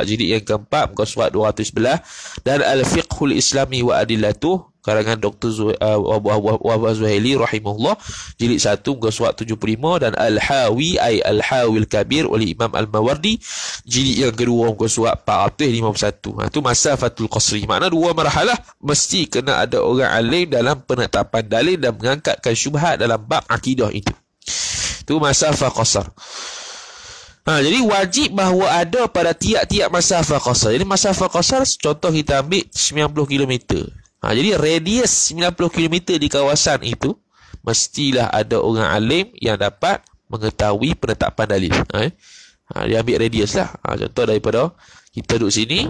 jilid yang keempat muka surat 211 dan Al-Fiqhul Islami wa Adillatuh karangan Dr. Wahbah Zuhaili rahimahullah jilid 1 muka surat 75 dan Al-Hawi ay Al-Hawil Kabir oleh Imam Al-Mawardi jilid yang kedua muka surat 451. Itu masafatul qasri. Makna dua marhalah mesti kena ada orang alim dalam penetapan dalil dan mengangkatkan syubhat dalam bab akidah itu. Itu masafah qasar. Jadi wajib bahawa ada pada tiap-tiap masafah qasar. Jadi masafah qasar contoh kita ambil 90 km. Jadi radius 90 km di kawasan itu mestilah ada orang alim yang dapat mengetahui penetapan dalil. Dia ambil radius lah. Contoh daripada kita duduk sini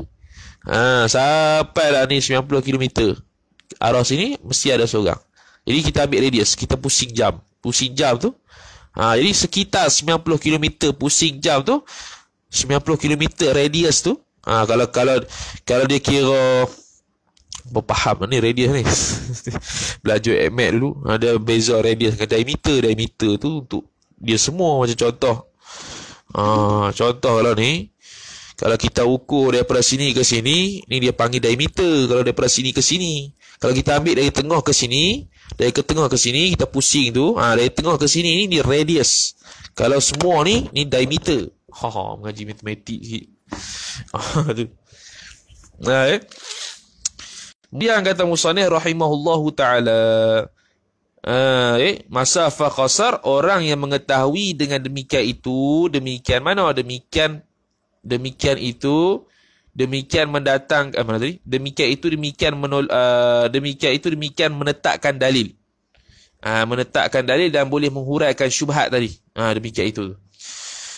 sampailah ni 90 km. Arah sini mesti ada seorang. Jadi kita ambil radius, kita pusing jam. Pusing jam tu jadi sekitar 90 km pusing jam tu 90 km radius tu kalau dia kira berfaham ni radius ni belajar AMAT dulu ada beza radius dengan diameter tu untuk dia semua macam contoh contoh kalau kita ukur daripada sini ke sini ni dia panggil diameter. Kalau daripada sini ke sini, kalau kita ambil dari tengah ke sini, dari ke tengah ke sini kita pusing tu dari tengah ke sini ni dia radius. Kalau semua ni diameter. Mengaji matematik sikit. Tu dia kata musannif rahimahullahu taala masafah qasar orang yang mengetahui dengan demikian itu demikian mendatang demikian menetapkan dalil. Menetapkan dalil dan boleh menghuraikan syubhat tadi. Demikian itu.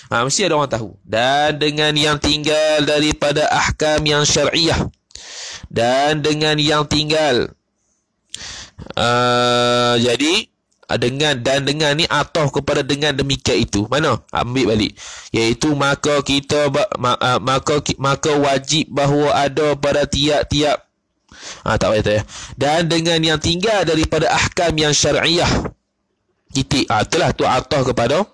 Mesti ada orang tahu. Dan dengan yang tinggal daripada ahkam yang syar'iyah. Dan dengan yang tinggal dengan ni atau kepada dengan demikian itu. Mana? Ambil balik. Iaitu maka wajib bahawa ada pada tiap-tiap tak payah tak ya. Dan dengan yang tinggal daripada ahkam yang syar'iyah. Titik. Itulah tu atau kepada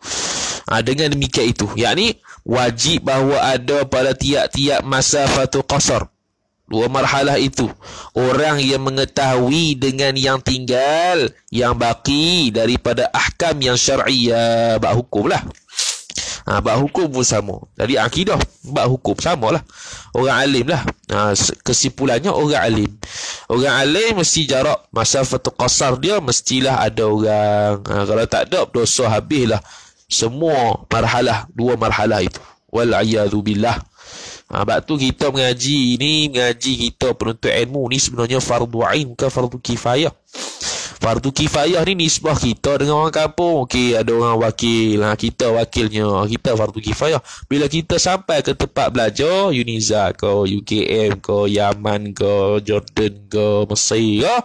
dengan demikian itu. Yakni wajib bahawa ada pada tiap-tiap masafatul qasar. Dua marhalah itu. Orang yang mengetahui dengan yang tinggal, yang baki daripada ahkam yang syar'iyah. Bab hukum lah. Bab hukum pun sama. Jadi akidah, bab hukum sama lah. Orang alim lah. Kesimpulannya orang alim. Orang alim mesti jarak masafatul qasar dia mestilah ada orang. Kalau tak ada, dosa habislah. Semua marhalah, dua marhalah itu. Wal'iyadhu billah. Sebab tu kita mengaji kita penuntut ilmu ni sebenarnya fardu ain bukan fardu kifayah. Fardu kifayah ni nisbah kita dengan orang kampung. Okey, ada orang wakil, kita wakilnya. Kita fardu kifayah. Bila kita sampai ke tempat belajar, Uniza ke, UKM ke, Yaman ke, Jordan ke, Mesir ke,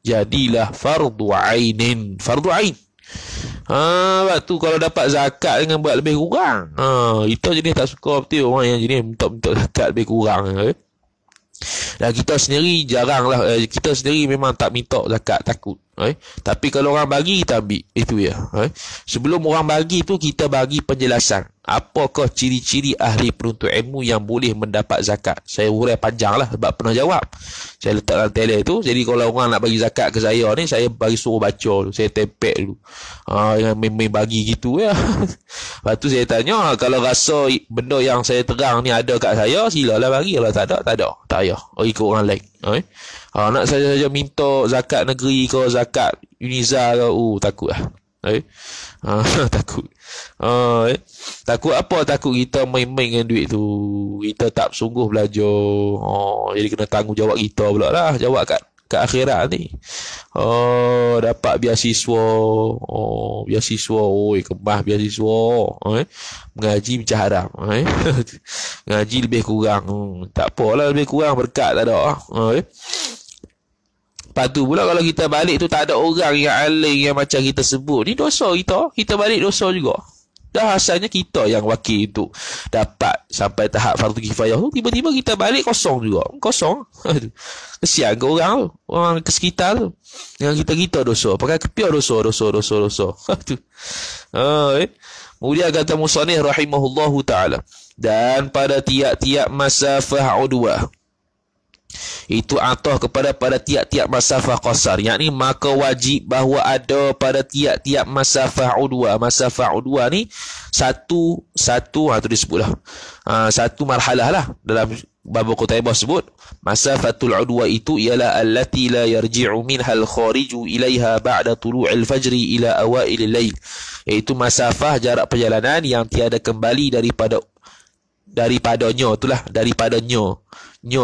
jadilah fardu ainin. Fardu ain. Sebab tu kalau dapat zakat dengan buat lebih kurang. Kita jenis tak suka betul orang yang jenis minta zakat lebih kurang. Dan kita sendiri jarang lah. Kita sendiri memang tak minta zakat, takut. Tapi kalau orang bagi, kita ambil. Itu ya. Sebelum orang bagi tu, kita bagi penjelasan. Apakah ciri-ciri ahli penuntut ilmu yang boleh mendapat zakat? Saya urai panjang lah sebab pernah jawab. Saya letak dalam tele tu. Jadi kalau orang nak bagi zakat ke saya ni, saya bagi suruh baca dulu. Saya tempel dulu. Yang main bagi gitu ya. Lepas tu saya tanya, kalau rasa benda yang saya terang ni ada kat saya, silalah bagi. Kalau tak ada, tak ada. Tak payah. Ikut orang lain. Nak saya saja minta zakat negeri ke, zakat Uniza ke, takut lah. Takut. Takut apa? Takut kita main-main dengan duit tu. Kita tak sungguh belajar. Jadi kena tanggungjawab kita pula lah. Jawab kat akhirat ni. Dapat beasiswa. Beasiswa. Kembah beasiswa. Mengaji macam haram. Ngaji lebih kurang. Tak apalah lebih kurang, berkat tak ada. Lepas tu pula kalau kita balik tu tak ada orang yang alim yang macam kita sebut. Ni dosa kita. Kita balik dosa juga. Dah asalnya kita yang wakil untuk dapat sampai tahap fardu kifayah tu, tiba-tiba kita balik kosong juga. Kosong. Kesian ke orang tu, orang ke sekitar tu. Dengan kita dosa. Pakai kepiah dosa. Tu. Kemudian kata musannif rahimahullahu ta'ala. Dan pada tiap-tiap masafah udwah, itu atah kepada pada tiap-tiap masafah qasar, yakni maka wajib bahawa ada pada tiap-tiap masafah udwa. Masafah udwa ni satu tu disebutlah satu marhalah lah. Dalam bab Qutaibah sebut masafatul udwa itu ialah allati la yarji'u minha al-khariju ilaiha ba'da tulu'il fajri ila awailil lail, iaitu masafah jarak perjalanan yang tiada kembali daripadanya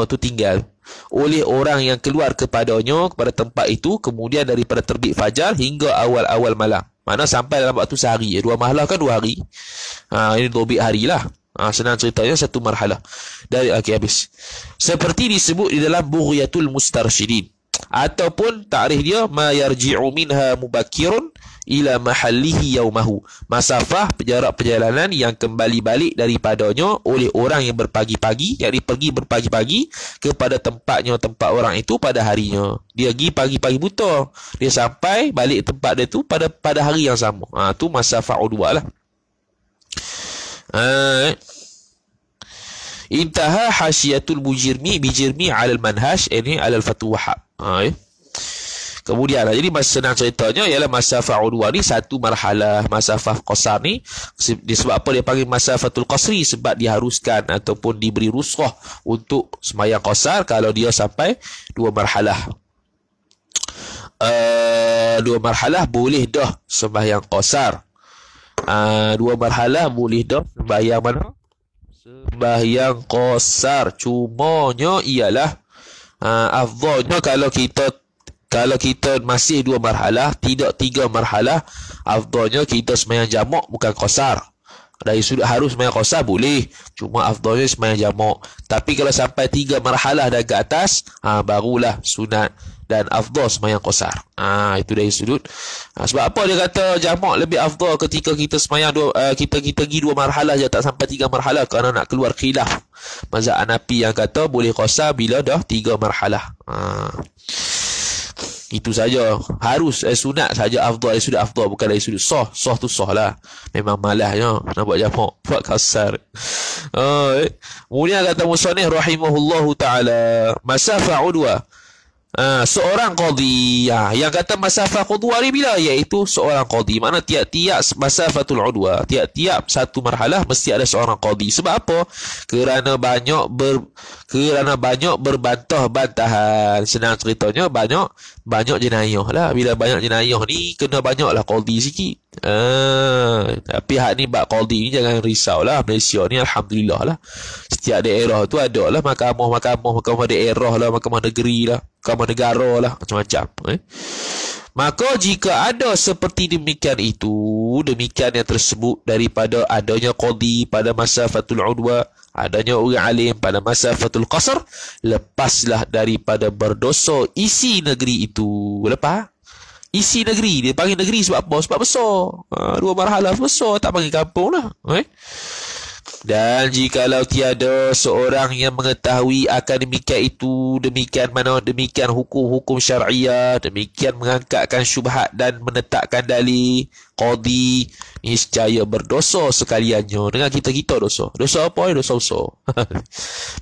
tu tinggal oleh orang yang keluar kepadanya, kepada tempat itu, kemudian daripada terbit fajar hingga awal-awal malam. Mana sampai dalam waktu sehari. 2 marhalah kan 2 hari. Ini 2 hari lah. Senang ceritanya satu marhalah. Habis. Seperti disebut di dalam Bughyatul Mustarsyidin. Ataupun takrif dia ma yarji'u minha mubakirun ila mahallihi yaumahu, masafah jarak perjalanan yang kembali balik daripadanya oleh orang yang berpagi-pagi, yakni pergi berpagi-pagi kepada tempat orang itu pada harinya. Dia pergi pagi-pagi buta, dia sampai balik tempat dia tu pada hari yang sama. Tu masafah udwa lah. Intaha hasyiatul bijirmi alal manhaj, ini alal fatuwahab. Kemudian jadi senang ceritanya ialah masafah udwa ni satu marhalah. Masafah qasar ni disebab apa dia panggil masafatul qasri, sebab diharuskan ataupun diberi rukhsah untuk sembahyang qasar kalau dia sampai 2 marhalah. 2 marhalah boleh dah sembahyang qasar. 2 marhalah boleh dah sembahyang mana? Sembahyang qasar. Cumanya ialah afdhalnya kalau kita masih 2 marhalah, tidak 3 marhalah, afdalnya kita sembahyang jamak bukan qasar. Dari sudut harus sembahyang qasar boleh, cuma afdalnya sembahyang jamak. Tapi kalau sampai 3 marhalah dan ke atas, barulah sunat dan afdal sembahyang qasar. Itu dari sudut. Sebab apa dia kata jamak lebih afdal ketika kita sembahyang kita pergi 2 marhalah je, tak sampai 3 marhalah, kerana nak keluar khilaf mazhab Hanafi yang kata boleh qasar bila dah 3 marhalah. Itu saja. Harus sunat saja afdal, dari sudut afdal, bukan dari sudut sah. Sah tu sah lah. Memang malasnya nak buat jamak, buat kasar. Kemudian kata musannif rahimahullahu ta'ala, masafah udwa, seorang qadhi. Yang kata masafah udwa ni bila? Iaitu seorang qadhi. Mana tiap-tiap masafatul udwa, tiap-tiap satu marhalah mesti ada seorang qadhi. Sebab apa? Kerana banyak berbantah-bantahan. Senang ceritanya banyak jenayah lah. Bila banyak jenayah ni, kena banyaklah qadhi sikit. Tapi hak ni bab qadhi ni jangan risau lah. Malaysia ni alhamdulillah lah, setiap daerah tu ada lah mahkamah daerah lah, mahkamah negeri lah, mahkamah negara lah, macam-macam. Maka jika ada seperti demikian yang tersebut daripada adanya qadhi pada masafatul udwa, adanya orang alim pada masafatul qasr, lepaslah daripada berdosa isi negeri itu. Lepas isi negeri, dia panggil negeri sebab apa? Sebab besar. 2 marhalah besar, tak panggil kampung lah. Dan jikalau tiada seorang yang mengetahui akan demikian hukum-hukum syariah, demikian mengangkatkan syubhat dan menetapkan dalil, qadhi niscaya berdosa sekaliannya. Dengan kita dosa. Dosa apa? Dosa besar.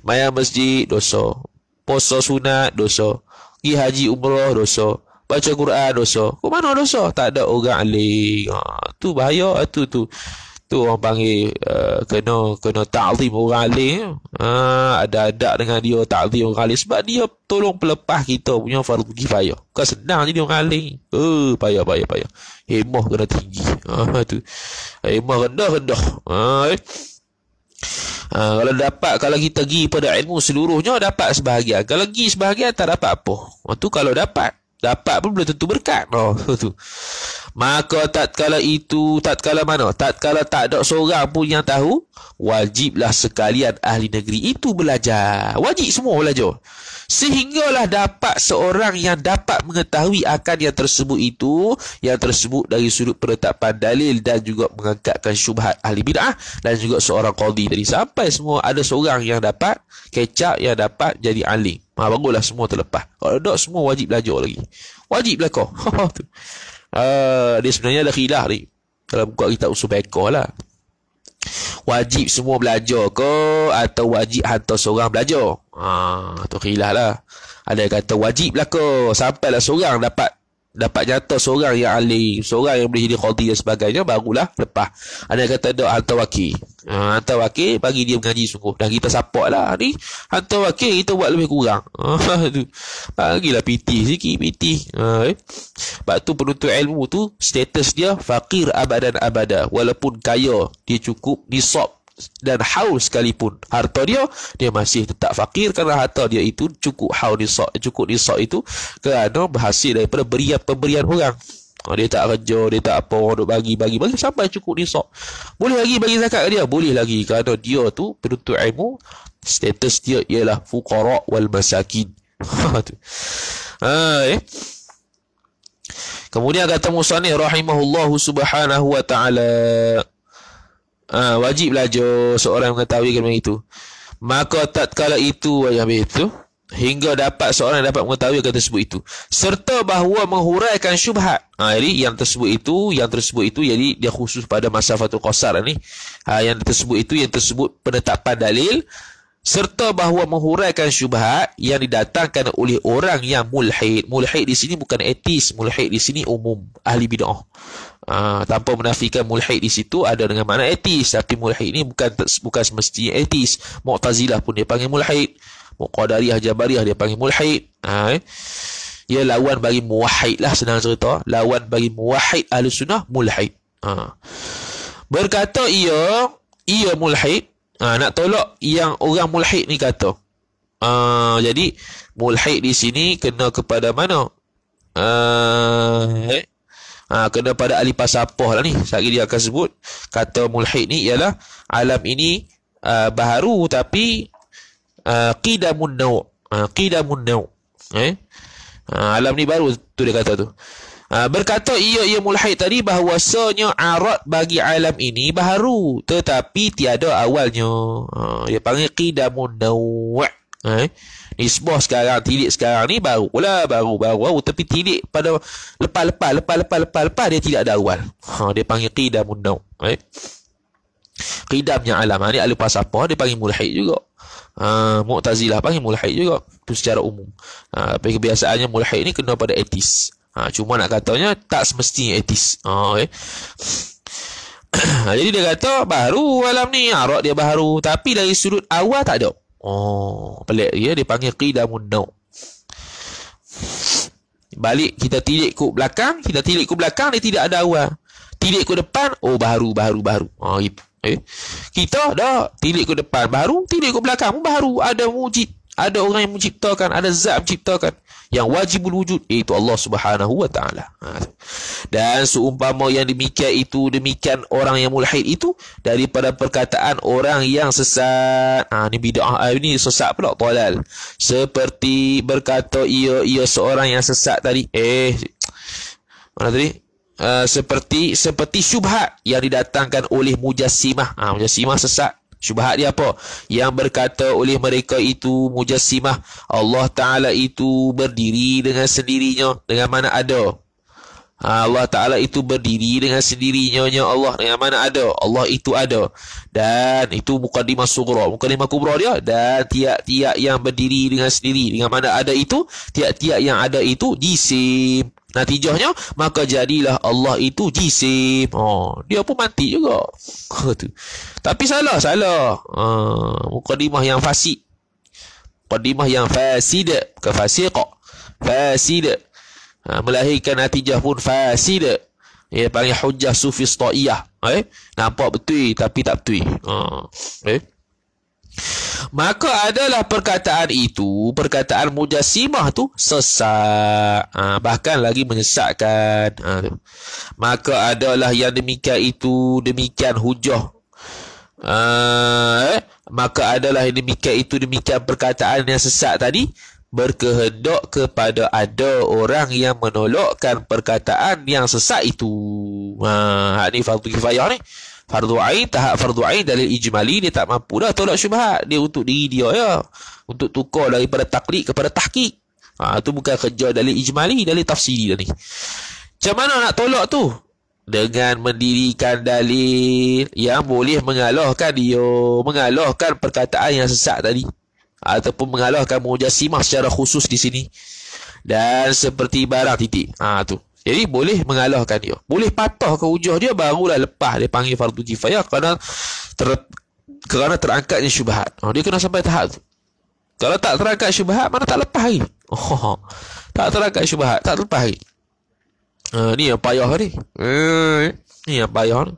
Mayang masjid, dosa. Puasa sunat, dosa. Pergi haji umrah, dosa. Baca Quran, dosa. Ke mana dosa? Tak ada orang alim. Tu bahaya. Tu orang panggil kena ta'zim orang alim. Ada adab dengan dia, ta'zim orang alim, sebab dia tolong pelepah kita punya fardu kifayah. Bukan senang jadi orang alim. Payah. Hemah kena tinggi. Tu. Hemah rendah. Kalau kita pergi pada ilmu seluruhnya, dapat sebahagian. Kalau pergi sebahagian, tak dapat apa. Tu kalau dapat dapat pun belum tentu berkat. Tu. Maka tatkala tak ada seorang pun yang tahu, wajiblah sekalian ahli negeri itu belajar. Wajib semua belajar. Sehinggalah dapat seorang yang dapat mengetahui akan yang tersebut dari sudut penetapan dalil dan juga mengangkatkan syubhat ahli bid'ah, dan juga seorang qadi tadi, sampai semua ada seorang yang dapat kecap, yang dapat jadi alim. Barulah semua terlepas. Kalau tak, semua wajib belajar lagi. Wajib belakang. Dia sebenarnya ada khilaf ni dalam buku kitab usul fiqh lah. Wajib semua belajar ke atau wajib hantar seorang belajar? Tu khilaf lah. Ada yang kata wajib lah ke, sampailah seorang dapat nyata seorang yang alim, seorang yang boleh jadi qadi dan sebagainya, barulah lepas. Ada yang kata tak, hantar wakil. Hantar wakil, bagi dia mengaji sungguh. Dan kita support lah ni. Hantar wakil, kita buat lebih kurang. Bagilah PT sikit, PT. Sebab tu penuntut ilmu tu, status dia fakir abadan abada. Walaupun kaya, dia cukup nisab dan haul sekalipun, harta dia masih tetap fakir, kerana harta dia itu cukup haul nisab. Cukup nisab itu kerana berhasil daripada pemberian orang. Dia tak kerja, dia tak apa, orang duk bagi sampai cukup nisab. Boleh lagi bagi zakat dia? Boleh lagi, kerana dia tu penuntut ilmu, status dia ialah fuqara wal masakin. Kemudian kata musannif rahimahullahu subhanahu wa ta'ala, wajib belajar seorang mengetahui macam itu. Maka tatkala itu hingga dapat seorang dapat mengetahui akan tersebut itu, serta bahawa menghuraikan syubhat. Jadi yang tersebut itu jadi dia khusus pada masafatul qasar ni. Yang tersebut penetapan dalil, serta bahawa menghuraikan syubhat yang didatangkan oleh orang yang mulhid. Mulhid di sini bukan etis, mulhid di sini umum, ahli bid'ah. Tanpa menafikan mulhid di situ ada dengan makna etis, tapi mulhid ni bukan semestinya etis. Mu'tazilah pun dia panggil mulhid, Qadariyah, Jabariyah dia panggil mulhid. Ia lawan bagi muwahhid lah, senang cerita, lawan bagi muwahhid ahli sunnah mulhid. Berkata ia mulhid, nak tolak yang orang mulhid ni kata. Jadi mulhid di sini kena kepada mana? Kena pada ahli falsafah lah ni. Sekali dia akan sebut kata mulhid ni ialah alam ini baharu tapi qidamun naw'. Alam ni baru tu dia kata tu. Berkata ia mulhid tadi bahawasanya arad bagi alam ini baharu tetapi tiada awalnya. Dia panggil qidamun naw'. Nisbah sekarang, tilik sekarang ni baru tapi tilik pada lepas dia tidak ada awal. Dia panggil qidamun naw'. Qidamnya alam ni ahli falsafah dia panggil mulhid juga. Mu'tazilah panggil mulhid juga. Tu secara umum. Tapi kebiasaannya mulhid ni kena pada etis. Cuma nak katanya tak semestinya etis. Jadi dia kata baru alam ni, arad dia baru tapi dari sudut awal tak ada. Pelik dia panggil qidamun naw'. Balik kita tilik ke belakang, dia tidak ada awal. Tilik ke depan, baru. Gitu. Kita dah tilik ke depan baru, tilik ke belakang pun baru. Ada mujid, ada orang yang menciptakan, ada zat menciptakan. Yang wajibul wujud iaitu Allah Subhanahu wa ta'ala. Dan seumpama yang demikian orang yang mulhid itu daripada perkataan orang yang sesat. Ni bid'ah, ini sesat pula, dalal. Seperti berkata ia seorang yang sesat tadi. Mana tadi? Seperti syubhat yang didatangkan oleh mujassimah. Mujassimah sesat. Syubhat dia apa? Yang berkata oleh mereka itu mujassimah Allah Ta'ala itu berdiri dengan sendirinya. Dengan mana ada? Allah Ta'ala itu berdiri dengan sendirinya. Allah dengan mana ada? Allah itu ada. Dan itu muqaddimah sughra. Muqaddimah kubra dia. Dan tiap-tiap yang berdiri dengan sendiri, dengan mana ada itu, tiap-tiap yang ada itu jisim. Natijahnya maka jadilah Allah itu jisim. Dia pun mati juga. Tapi salah. Muqaddimah yang fasik. Muqaddimah yang fasid, bukan fasiq. Fasid. Melahirkan natijah pun fasid. Dia panggil hujjah sufista'iyah. Nampak betul tapi tak betul. Maka adalah perkataan itu, perkataan mujassimah tu sesat, bahkan lagi menyesatkan. Tu. Maka adalah yang demikian itu, demikian hujah. Maka adalah yang demikian itu, demikian perkataan yang sesat tadi, berkehendak kepada ada orang yang menolakkan perkataan yang sesat itu. Ni fardu kifayah ni. Fardu ain, tahap fardu ain dalil ijmali, dia tak mampu dah tolak syubhat. Dia untuk diri dia ya. Untuk tukar daripada taklid kepada tahqiq. Tu bukan kerja dalil ijmali, dalil tafsiri dah ni. Macam mana nak tolak tu? Dengan mendirikan dalil yang boleh mengalahkan dia, mengalahkan perkataan yang sesat tadi, ataupun mengalahkan mujassimah secara khusus di sini. Dan seperti barang titik. Tu. Jadi boleh mengalahkan dia. Boleh patah ke hujah dia, barulah lepas dia panggil fardu kifayah kerana terangkatnya syubhat. Dia kena sampai tahap tu. Kalau tak terangkat syubhat, mana tak lepas lagi. Tak terangkat syubhat, tak lepas lagi. Ni yang payah ni. Ni yang payah ni.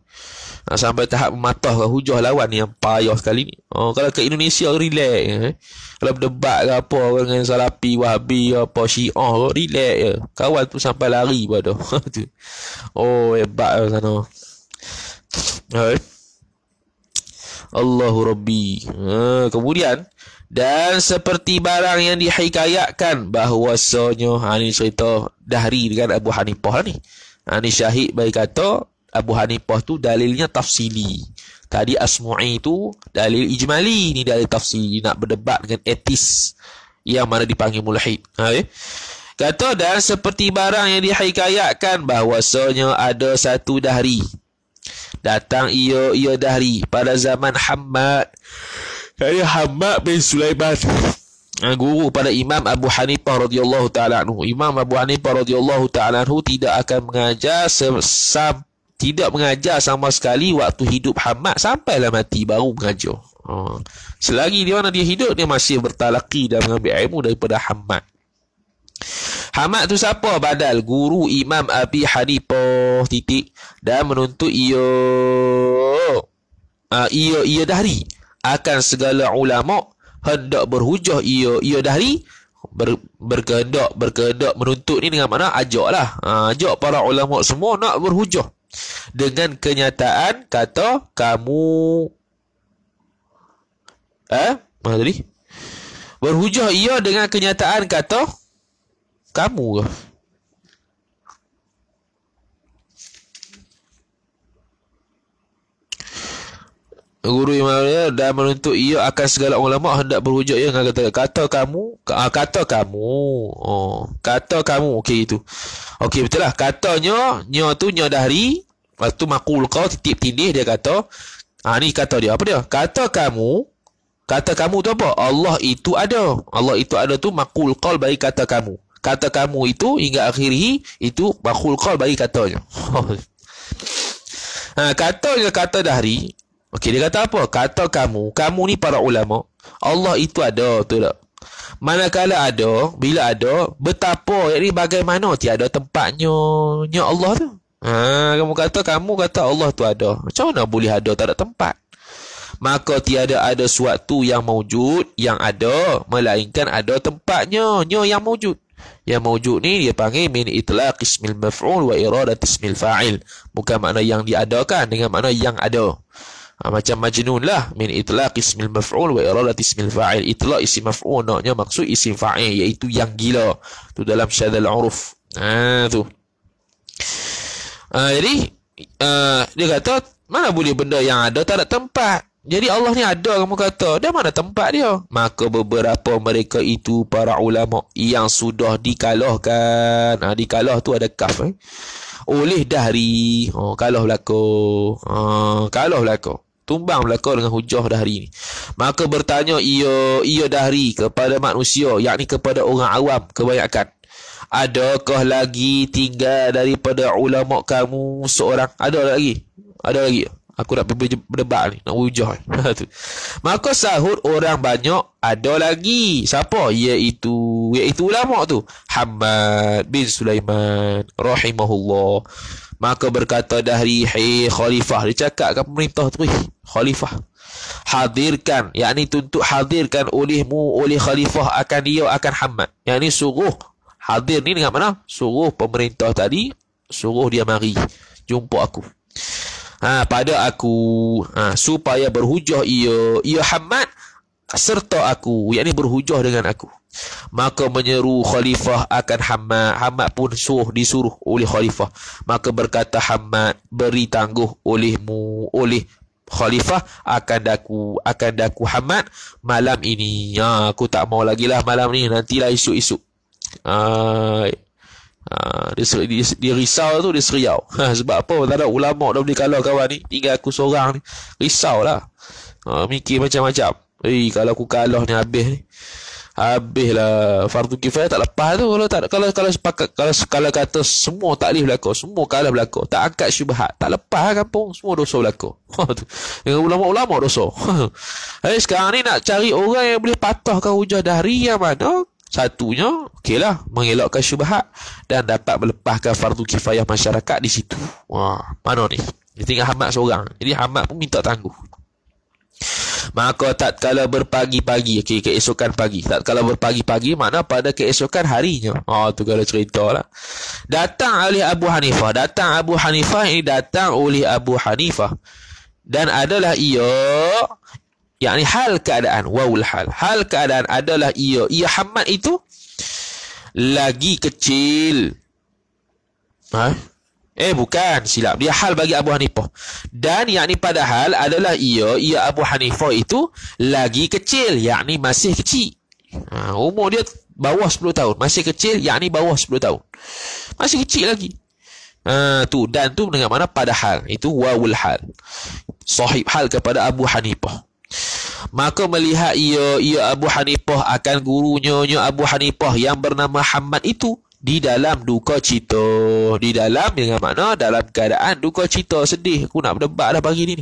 Sampai tahap mematahkan hujah lawan ni yang payah sekali ni. Kalau ke Indonesia relax. Kalau berdebat ke apa dengan Salafi, Wahabi, apa Syiah, relax je. Kawan tu sampai lari pada. Hebat sana. Allahu Rabbi. Kemudian, dan seperti barang yang dihikayatkan bahawasanya, ni cerita Dahri dengan Abu Hanifah ni. Ni syahid bagi kata Abu Hanifah tu dalilnya tafsili. Tadi Asmu'i tu dalil ijmali, ni dalil tafsili, nak berdebat dengan etis yang mana dipanggil mulhid. Kata, dan seperti barang yang dihikayatkan bahawasanya ada satu dahri, datang ia dahri pada zaman Hammad. Hammad bin Sulaiman, guru pada Imam Abu Hanifah radhiyallahu taala anhu. Imam Abu Hanifah radhiyallahu taala anhu tidak akan mengajar tidak mengajar sama sekali waktu hidup Hammad, sampailah mati baru mengajar. Selagi dia mana dia hidup, dia masih bertalaqi dan mengambil ilmu daripada Hammad. Hammad tu siapa? Badal guru Imam Abi Hanifah titik, dan menuntut ia dahri akan segala ulama, hendak berhujah ia dahri, berkehendak menuntut ni dengan mana ajaklah, ajak para ulama semua nak berhujah dengan kenyataan kata kamu mana tadi? Berhujah ia dengan kenyataan kata kamu ke? Guru Imam dia dan menuntut ia akan segala ulama hendak berhujah ia dengan kata kamu. Kata kamu. Okey itu. Okey betul lah. Katanya tu nya dahri, lepas tu maqul qaul titip tindih dia kata. Ni kata dia apa dia? Kata kamu tu apa? Allah itu ada. Allah itu ada tu maqul qaul bagi kata kamu. Kata kamu itu hingga akhirih itu maqul qaul bagi katanya. Katanya kata dahri. Okey, dia kata apa? Kata kamu ni para ulama, Allah itu ada, betul tak? Manakala ada, bila ada, betapa, yakni bagaimana tiada tempatnya Allah tu. Kamu kata Allah tu ada. Macam mana boleh ada tak ada tempat? Maka tiada ada suatu yang mawjud, yang ada, melainkan ada tempatnya, yang mawjud. Yang mawjud ni dia panggil min itlaq ismil maf'ul wa iradat ismil fa'il. Bukan makna yang diadakan, dengan makna yang ada. Macam majnun lah, min itlaq ismil maf'ul wa iradat ismil fa'il. Itlaq isim maf'ul naknya maksud isim fa'il, iaitu yang gila. Tu dalam syadzal uruf. Tu. Jadi dia kata mana boleh benda yang ada tak ada tempat. Jadi Allah ni ada, kamu kata, dan mana tempat dia? Maka beberapa mereka itu para ulama yang sudah dikalahkan. Dikalah tu ada kaf oleh dahri. Kalah belaka. Tumbang belaka dengan hujah dahri ni. Maka bertanya ia dahri kepada manusia, yakni kepada orang awam kebanyakan. Adakah lagi tinggal daripada ulama kamu seorang? Ada lagi. Aku nak berdebat ni, nak hujah ni. Maka sahut orang banyak, ada lagi. Siapa? Iaitu ulama tu, Hammad bin Sulaiman rahimahullah. Maka berkata dahri, hey khalifah, dia cakap kat pemerintah tu, khalifah, hadirkan, yakni tuntut hadirkan olehmu oleh khalifah akan dia akan Hammad. Yakni suruh hadir ni dengan mana? Suruh pemerintah tadi, suruh dia mari jumpa aku. Pada aku, supaya berhujah ia Hammad serta aku, yakni berhujah dengan aku. Maka menyeru khalifah akan Hammad. Hammad pun disuruh oleh khalifah. Maka berkata Hammad, beri tangguh olehmu oleh khalifah akan daku Hammad malam ini. Aku tak mau lagi lah malam ni, nantilah esok-esok. Dia risau tu, dia seriau. Sebab apa? Tak ada ulama dah boleh kalau kawan ni, tinggal aku seorang ni. Risau lah. Mikir macam-macam. Kalau aku kalah ni habislah fardu kifayah tak lepas tu. Kalau kata semua taklif belaka, semua kalah belaka, tak angkat syubhat, tak lepas kampung, semua dosa belaka. Dengan ulama-ulama dosa. Sekarang ni nak cari orang yang boleh patahkan hujah dahri yang mana? Satunya, okeylah, mengelakkan syubhat dan dapat melepaskan fardu kifayah masyarakat di situ. Mana ni? Dia tinggal Hammad seorang. Jadi Hammad pun minta tangguh. Maka tatkala berpagi-pagi, keesokan pagi. Tatkala berpagi-pagi makna pada keesokan harinya. Tu kalau cerita lah. Datang oleh Abu Hanifah. Ini datang oleh Abu Hanifah. Dan adalah ia, yakni hal keadaan, wawul hal. Hal keadaan adalah ia Hammad itu lagi kecil. Bukan, silap. Dia hal bagi Abu Hanifah. Dan yakni padahal adalah ia Abu Hanifah itu lagi kecil, yakni masih kecil. Umur dia bawah 10 tahun. Masih kecil, yakni bawah 10 tahun. Masih kecil lagi. Dan tu dengan mana padahal. Itu wawul hal. Sahib hal kepada Abu Hanifah. Maka melihat ia Abu Hanifah akan gurunya Abu Hanifah yang bernama Hammad itu di dalam duka cita. Di dalam dengan makna dalam keadaan duka cita, sedih. Aku nak berdebat dah pagi ni.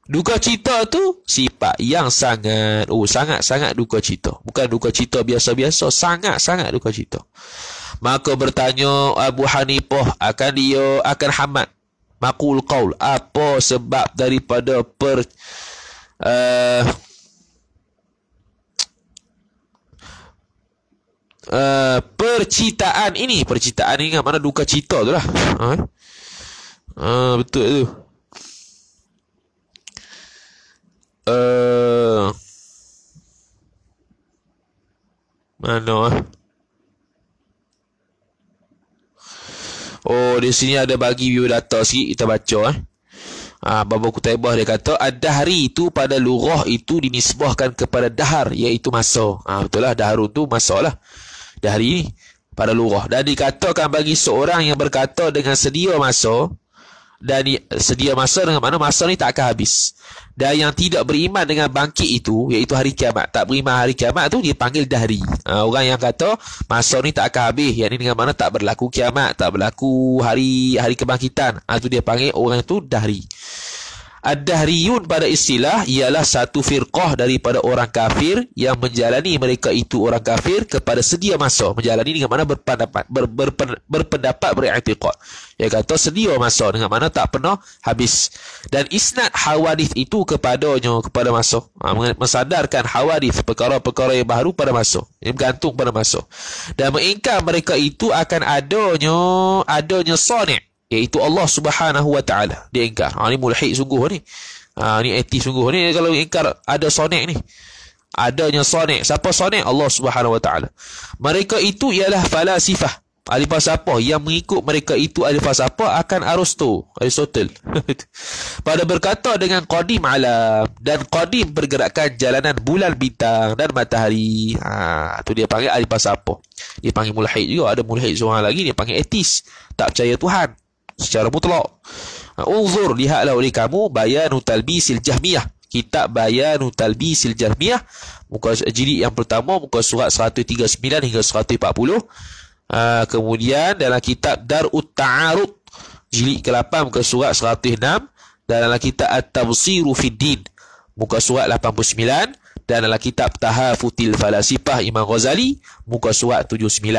Duka cita tu sifat yang sangat duka cita. Bukan duka cita biasa-biasa, sangat duka cita. Maka bertanya Abu Hanifah akan Hammad. Maqul qaul, apa sebab daripada percitaan ini kan mana duka cita tu lah. Betul tu. Mana di sini ada bagi view data sikit, kita baca Baba Qutaibah dia kata ad-dahri itu pada lughah itu dinisbahkan kepada dahar, iaitu masa. Betul lah, daharun tu masa lah. Dahri ni pada lughah, dan dikatakan bagi seorang yang berkata dengan sedia masa, dan sedia masa dengan mana masa ni tak akan habis, dan yang tidak beriman dengan bangkit itu, iaitu hari kiamat, tak beriman hari kiamat tu dia panggil dahri. Orang yang kata masa ni tak akan habis, yakni dengan mana tak berlaku kiamat, tak berlaku hari kebangkitan, tu dia panggil orang itu dahri. Ad-dahriyun pada istilah ialah satu firqah daripada orang kafir yang menjalani mereka itu orang kafir kepada sedia masa. Menjalani dengan mana berpendapat beriktikad. Dia kata sedia masa dengan mana tak pernah habis. Dan isnad hawadith itu kepada masa. Mensadarkan hawadith, perkara-perkara yang baru pada masa. Ini bergantung pada masa. Dan mengingkar mereka itu akan adanya sani', iaitu Allah Subhanahu wa ta'ala. Dia ingkar. Ni mulhid sungguh ni. Ni etis sungguh ni kalau ingkar ada sonek ni. Adanya sonek. Siapa sonek? Allah Subhanahu wa ta'ala. Mereka itu ialah falasifah. Ahli falsafah. Yang mengikut mereka itu ahli falsafah akan Aristotle. Pada berkata dengan qadim alam, dan qadim pergerakan jalanan bulan, bintang dan matahari. Tu dia panggil ahli falsafah. Dia panggil mulhid juga. Ada mulhid seorang lagi dia panggil etis. Tak percaya Tuhan secara mutlak. Unzur, lihatlah oleh kamu Bayanu Talbisil Jahmiyah, kitab Bayanu Talbisil Jahmiyah, muka jilid yang pertama, muka surat 139 hingga 140. Kemudian dalam kitab Dar'ut Ta'arud, jilid ke-8, muka surat 106, dan dalam kitab At-Tabsiru Fiddin, muka surat 89, dan dalam kitab Tahafutil Falasifah Imam Ghazali, muka surat 79.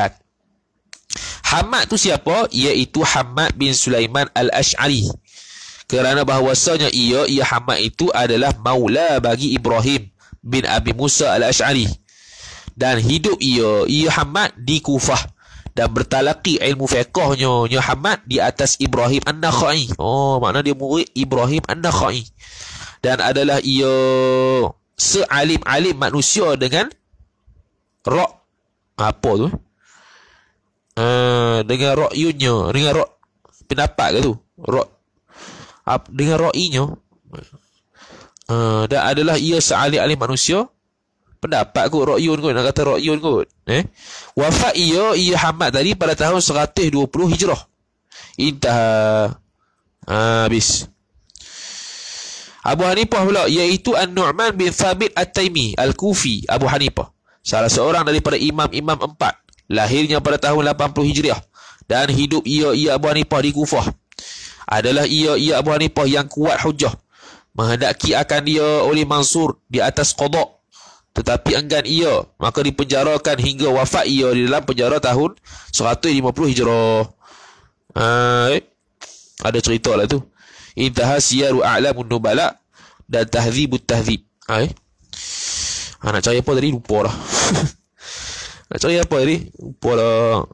Hammad tu siapa? Iaitu Hammad bin Sulaiman al-Ash'ari. Kerana bahawasanya ia Hamad itu adalah maula bagi Ibrahim bin Abi Musa al-Ash'ari. Dan hidup ia Hamad di Kufah. Dan bertalaqi ilmu fiqahnya Hamad di atas Ibrahim An-Nakhai. Oh, makna dia murid Ibrahim An-Nakhai. Dan adalah ia sealim-alim manusia dengan apa tu? Dengan ra'yunya, dengan pendapat ke tu? Dengan ra'inya. Dan adalah ia sealim-alim manusia. Pendapat kot, ra'yun kot, nak kata ra'yun kot. Wafat ia Hamad tadi pada tahun 120 Hijrah. Intah. Habis. Abu Hanifah pula, iaitu An-Nu'man bin Thabit At-Taimi Al-Kufi. Abu Hanifah, salah seorang daripada imam-imam 4, lahirnya pada tahun 80 Hijriah. Dan hidup ia Abu Hanifah di Kufah. Adalah ia Abu Hanifah yang kuat hujah, menghendaki akan dia oleh Mansur di atas qada, tetapi enggan ia, maka dipenjarakan hingga wafat ia di dalam penjara tahun 150 Hijrah. Ada cerita lah tu. Intaha Siyaru A'lamun Nubala dan Tahdzibut Tahdzib. Nak cari apa tadi? Lupa lah. Nak cari apa tadi? Lupa lah.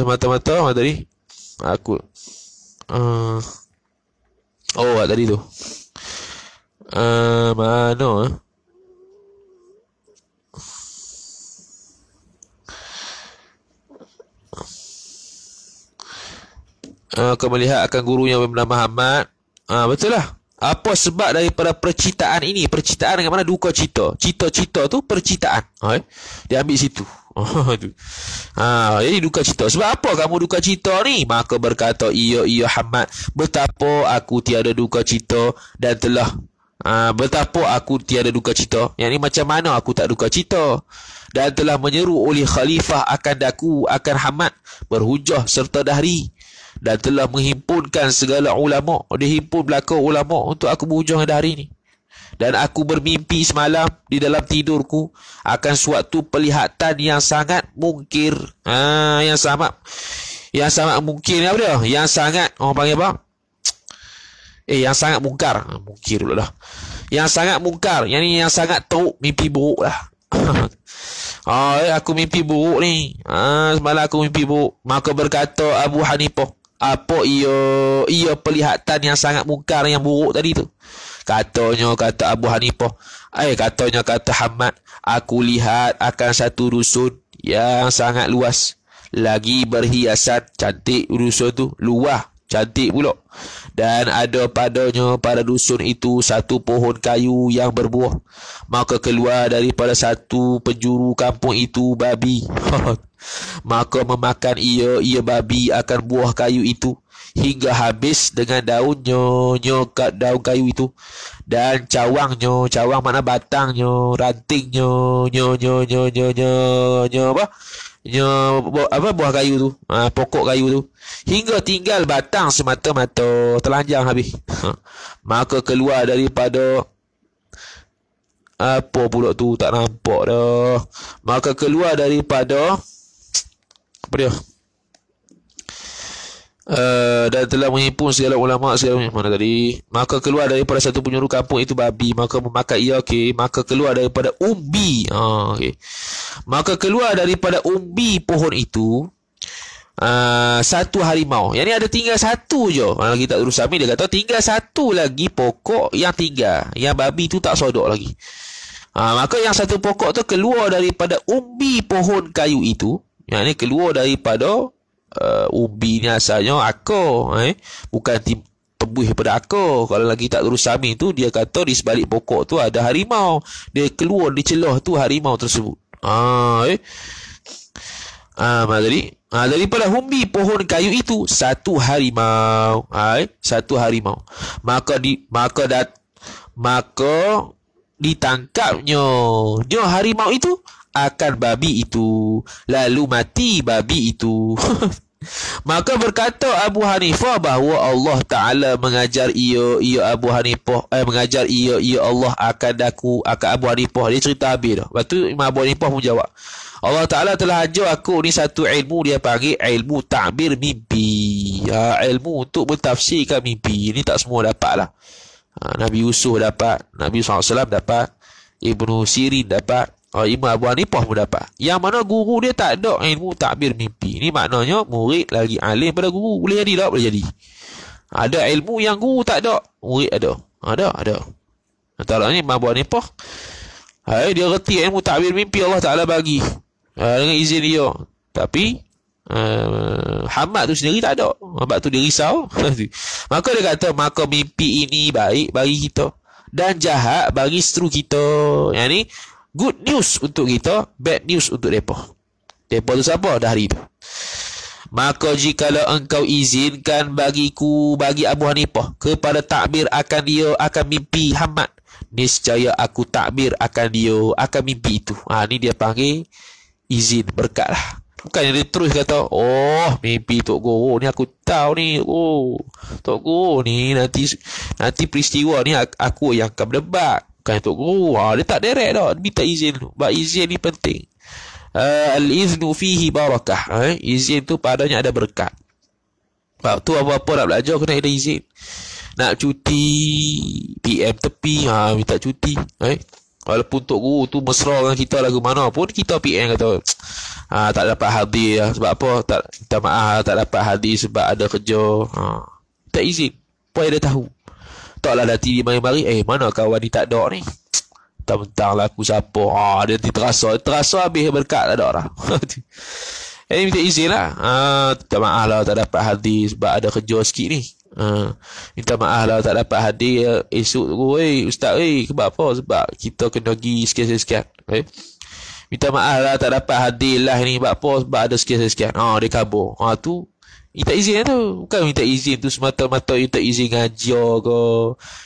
Semata-mata tadi aku tadi tu mana kau melihat akan gurunya bernama Hamad. Betul lah. Apa sebab daripada percitaan ini? Percitaan dengan mana? Duka cita. Cita-cita tu percitaan. Dia ambil situ. Jadi duka cita. Sebab apa kamu duka cita ni? Maka berkata ia Hamad, betapa aku tiada duka cita dan telah betapa aku tiada duka cita. Yang ni macam mana aku tak duka cita? Dan telah menyeru oleh khalifah akan daku akan Hamad berhujah serta dahri. Dan telah menghimpunkan segala ulama'. Dia himpun belaka ulama' untuk aku berhujah dengan dahri ni. Dan aku bermimpi semalam di dalam tidurku akan suatu pelihatan yang sangat mungkir. Yang sangat mungkir ni apa dia? Yang sangat, orang panggil apa? Yang sangat mungkar. Mungkir pula dah. Yang sangat mungkar. Yang ni yang sangat teruk, mimpi buruk lah. Aku mimpi buruk ni. Semalam aku mimpi buruk. Maka berkata Abu Hanifah, apa ia pelihatan yang sangat mungkar, yang buruk tadi tu? Kata Abu Hanifah, kata Hamad, aku lihat akan satu dusun yang sangat luas, lagi berhiasan, cantik dusun tu, luas, cantik pula. Dan ada padanya pada dusun itu satu pohon kayu yang berbuah. Maka keluar daripada satu penjuru kampung itu babi. Maka memakan ia babi akan buah kayu itu hingga habis dengan daunnya, daun kayu itu, dan cawangnya, cawang makna batangnya, rantingnya, buah kayu tu, pokok kayu tu, hingga tinggal batang semata-mata, telanjang habis. Maka keluar daripada apa pula tu, tak nampak dah. Maka keluar daripada apa dia? Dan telah menghimpun segala ulama' segala mana tadi. Maka keluar daripada satu penjuru kampung itu babi, maka memakan ia. Maka keluar daripada umbi. Maka keluar daripada umbi pohon itu satu harimau. Yang ni ada tinggal satu je. Kalau kita urus Sami, dia kata tinggal satu lagi pokok yang tinggal. Yang babi tu tak sodok lagi. Maka yang satu pokok tu keluar daripada umbi pohon kayu itu. Yang ni keluar daripada umbi ni asalnya akar, bukan pebuih daripada akar. Kalau lagi tak terus Sami tu, dia kata di sebalik pokok tu ada harimau. Dia keluar di celah tu harimau tersebut. Daripada umbi pohon kayu itu satu harimau. Satu harimau. Maka ditangkapnya harimau itu akan babi itu, lalu mati babi itu. Maka berkata Abu Hanifah bahawa Allah Ta'ala mengajar ia Abu Hanifah, mengajar ia Allah akan Abu Hanifah. Dia cerita habis dah. Lepas tu Imam Abu Hanifah pun jawab, Allah Ta'ala telah ajar aku ni satu ilmu, dia panggil ilmu ta'bir mimpi. ilmu untuk mentafsirkan mimpi. Ini tak semua dapat lah. Nabi Yusuf dapat, Nabi SAW dapat, Ibnu Sirin dapat, Imam Abu Hanifah pun dapat. Yang mana guru dia tak ada ilmu takbir mimpi. Ini maknanya murid lagi alim pada guru. Boleh jadi tak? Boleh jadi. Ada ilmu yang guru tak ada, murid ada. Ada. Antaranya Imam Abu Hanifah, dia reti ilmu takbir mimpi Allah Ta'ala bagi dengan izin dia. Tapi Hamad tu sendiri tak ada. Sebab tu dia risau. Maka dia kata, maka mimpi ini baik bagi kita dan jahat bagi seteru kita. Yang ni good news untuk kita, bad news untuk mereka. Mereka tu siapa? Dah hari tu. Maka jikalau engkau izinkan bagiku, bagi Abu Hanifah, kepada takbir akan dia, akan mimpi Hamad, niscaya aku takbir akan dia, akan mimpi itu. Ni dia panggil izin, berkat lah. Bukan dia terus kata, oh mimpi Tok Guru ni aku tahu ni. Oh Tok Guru ni nanti peristiwa ni aku yang akan berdebat. Bukan Tok Guru. Dia tak direct dah. Minta izin dulu. Sebab izin ni penting. Al-iznu fihi barakah. Izin tu padanya ada berkat. Sebab tu apa-apa nak belajar kena ada izin. Nak cuti PM tepi, minta cuti. Walaupun Tok Guru tu mesra dengan kita lagu mana pun, kita PM kata tak dapat hadir lah. Sebab apa? Minta maaf tak dapat hadir sebab ada kerja. Tak izin. Supaya dia tahu. Taklah nanti dia mari-mari, mana kawan ni tak ada ni. Mentang-mentang lah aku siapa. Dia nanti terasa habis berkat tak ada lah. Ini minta izin lah. Minta maaf lah tak dapat hadir sebab ada kerja sikit ni. Minta maaf lah tak dapat hadir esok tu. Ustaz, sebab apa? Sebab kita kena pergi sekian-sekian. Minta maaf lah tak dapat hadir lah ni. Sebab apa? Sebab ada sekian-sekian. Dia kabur. Tu minta izin tu. Bukan minta izin tu semata-mata minta izin ngaji ke,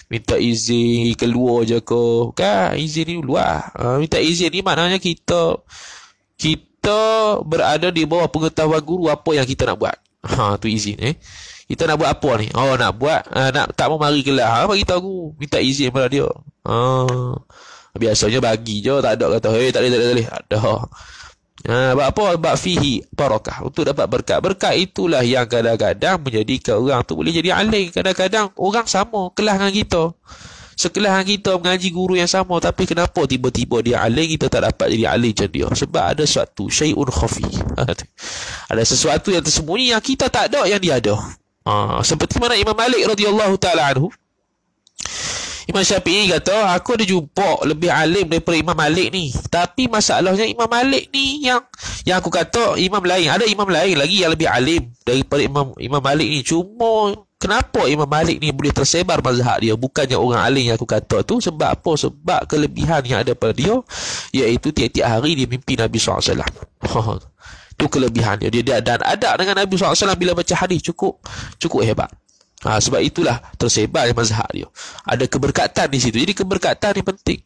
minta izin keluar je ke. Bukan, izin ni luar. Minta izin ni maknanya kita berada di bawah pengetahuan guru apa yang kita nak buat. Tu izin. Kita nak buat apa ni? Nak buat nak tak mau mari kelas. Bagi tahu guru, minta izin pada dia. Biasanya bagi je, tak ada kata tak boleh. Ada. Sebab apa? Sebab fihi barakah, untuk dapat berkat. Berkat itulah yang kadang-kadang menjadikan orang tu boleh jadi alim. Kadang-kadang orang sama kelas dengan kita, sekelas dengan kita, mengaji guru yang sama, tapi kenapa tiba-tiba dia alim, kita tak dapat jadi alim macam dia? Sebab ada sesuatu syai'un khafi. Ada sesuatu yang tersembunyi yang kita tak ada, yang dia ada. Seperti mana Imam Malik radhiyallahu ta'ala anhu. Imam Syafi'i kata, aku ada jumpa lebih alim daripada Imam Malik ni. Tapi masalahnya Imam Malik ni yang aku kata imam lain. Ada imam lain lagi yang lebih alim daripada Imam Malik ni. Cuma kenapa Imam Malik ni boleh tersebar mazhab dia? Bukannya orang alim yang aku kata tu. Sebab apa? Sebab kelebihan yang ada pada dia, iaitu tiap-tiap hari dia mimpi Nabi SAW. Itu kelebihan dia. Dia dan adab dengan Nabi SAW bila baca hadis cukup hebat. Sebab itulah tersebar mazhab dia. Ada keberkatan di situ. Jadi keberkatan ni penting.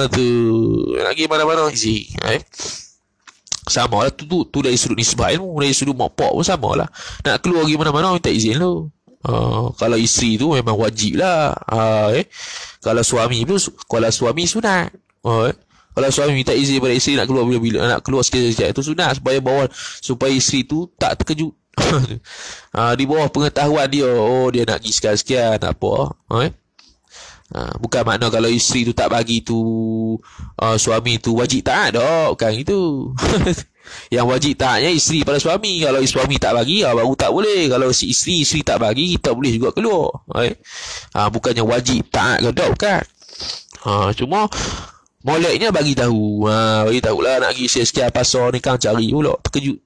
Tu lagi mana-mana isi. Sama lah tu dari sudut nisbah ilmu, dari sudut mokpok pun sama lah. Nak keluar pergi mana-mana minta izin lu. Kalau isteri tu memang wajib lah. Kalau suami pun, kalau suami sunat. Kalau suami minta izin pada isteri nak keluar bila-bila, nak keluar sekejap, itu sunat supaya isteri tu tak terkejut. Di bawah pengetahuan dia, dia nak pergi sekian-sekian apa. Bukan makna kalau isteri tu tak bagi tu suami tu wajib taat dah, bukan itu. Yang wajib taatnya isteri pada suami. Kalau suami tak bagi baru tak boleh. Kalau si isteri tak bagi, kita boleh juga keluar. Bukannya wajib taat ke tak, bukan. Cuma moleknya bagi tahu. Bagi tahulah nak pergi sekian pasar ni kan, cari pula terkejut.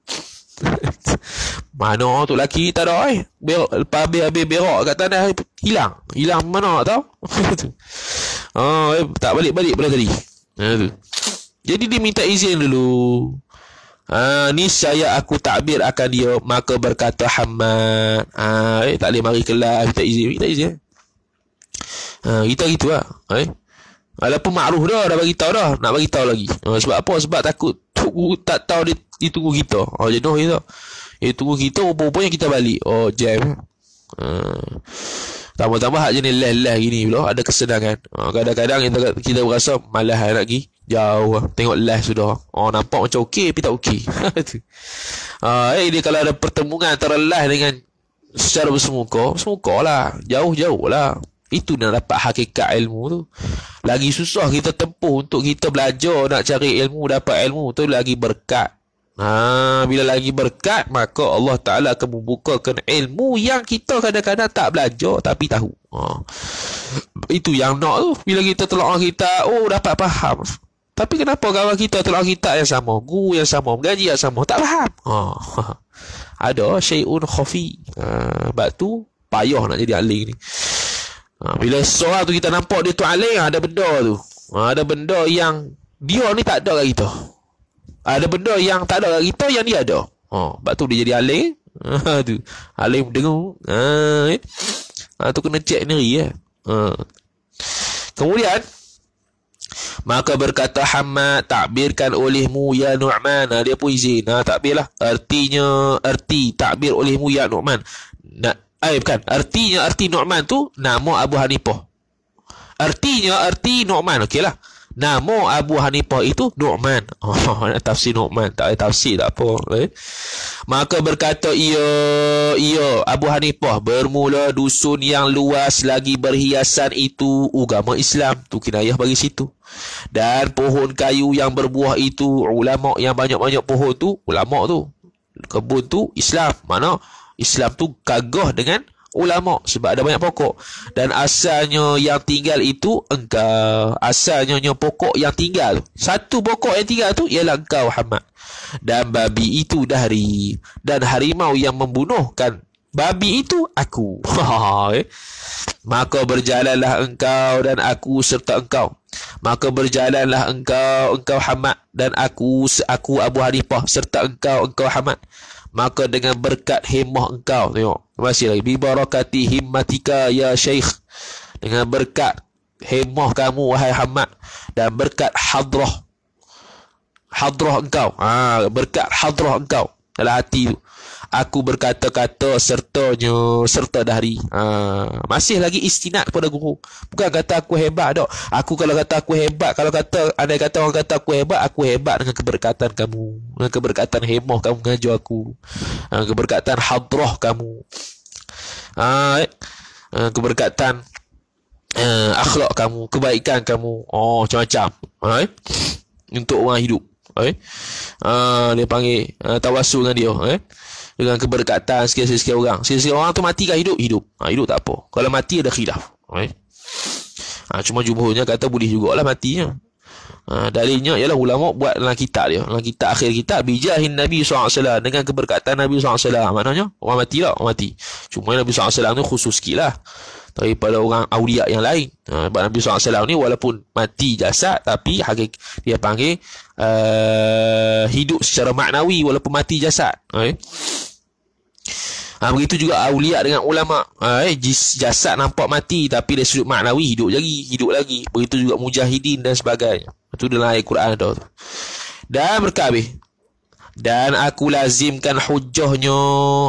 Mana tu laki tak ada lepas habis berak kat tanah, hilang mana tahu. Tak balik pula tadi. Jadi dia minta izin dulu. Niscaya aku takbir akan dia. Maka berkata Hamad, tak boleh mari kelas, minta izin. Kita gitu lah. Walaupun makruh dah bagi tahu dah, nak bagi tahu lagi. Sebab apa? Sebab takut tak tahu dia tunggu kita. Jenuh kita. Tunggu kita, rupanya kita balik. Jam. Tambah-tambah hak jenis leh-leh gini pula ada kesenangan. Kadang-kadang kita berasa malas nak pergi. Jauh tengok live sudah. Nampak macam okey tapi tak okey. Dia kalau ada pertemuan antara live dengan secara bersemuka lah. Jauh-jauh lah. Itu nak dapat hakikat ilmu tu. Lagi susah kita tempuh untuk kita belajar nak cari ilmu, dapat ilmu tu lagi berkat. Bila lagi berkat, maka Allah Ta'ala akan membukakan ilmu yang kita kadang-kadang tak belajar tapi tahu. Itu yang nak tu. Bila kita telaah kita, dapat faham. Tapi kenapa kawan kita telaah kita yang sama, guru yang sama, mengaji yang sama, tak faham? Ada syai'un khafi. Sebab tu payah nak jadi alim ni. Bila seorang tu kita nampak dia tu alim, ada benda tu. Ada benda yang dia ni tak ada kat kita. Ada benda yang tak ada kat kita yang dia ada. Sebab tu dia jadi alim. Tu alim dengung. Tu kena cek sendiri ya. Kemudian maka berkata Hammad, takbirkan olehmu ya Nu'man. Dia pun izin. Takbir lah. Arti takbir olehmu ya Nu'man. Bukan. Arti Nu'man tu nama Abu Hanifah. Arti Nu'man. Okey lah. Nama Abu Hanifah itu Nu'man. Nak tafsir Nu'man. Tak ada tafsir tak apa. Maka berkata ia Abu Hanifah, bermula dusun yang luas lagi berhiasan itu agama Islam. Tu kinayah bagi situ. Dan pohon kayu yang berbuah itu ulama yang banyak-banyak pohon tu ulama tu. Kebun tu Islam. Mana Islam tu gagah dengan ulama sebab ada banyak pokok. Dan asalnya yang tinggal itu engkau. Asalnya pokok yang tinggal, satu pokok yang tinggal tu ialah engkau Muhammad. Dan babi itu dahri, dan harimau yang membunuhkan babi itu aku. Maka berjalanlah engkau dan aku serta engkau. Maka berjalanlah engkau Muhammad, dan aku Abu Hanifah serta engkau Muhammad. Maka dengan berkat himmah engkau, tengok masih lagi, bi barakati himmatika ya syekh, dengan berkat himmah kamu wahai Muhammad, dan berkat hadrah engkau, berkat hadrah engkau dalam hati tu, aku berkata-kata serta dahri. Masih lagi istinad kepada guru. Bukan kata aku hebat tak. Aku kalau kata aku hebat, andai kata orang kata aku hebat dengan keberkatan kamu, dengan keberkatan hemah kamu mengajar aku, keberkatan hadrah kamu, keberkatan akhlak kamu, kebaikan kamu, macam-macam untuk orang hidup. Dia panggil tawassul dengan dia, dengan keberkatan sikit-sikit orang. Sikit-sikit orang tu mati kan hidup? Hidup tak apa. Kalau mati ada khilaf. Cuma jumhurnya kata boleh jugalah matinya. Dalilnya ialah ulama buat dalam kitab dia. Dalam kitab akhir kitab, bijahin Nabi SAW, dengan keberkatan Nabi SAW. Maknanya orang mati lah, orang mati. Cuma Nabi SAW tu khusus sikit lah daripada orang awliya yang lain. Sebab Nabi SAW ni walaupun mati jasad, tapi dia panggil hidup secara maknawi walaupun mati jasad. Begitu juga awliya dengan ulama. Jasad nampak mati tapi dari sudut maknawi hidup lagi. Begitu juga mujahidin dan sebagainya. Itu dalam ayat Quran ada tu. Dan berkabih, dan aku lazimkan hujahnya.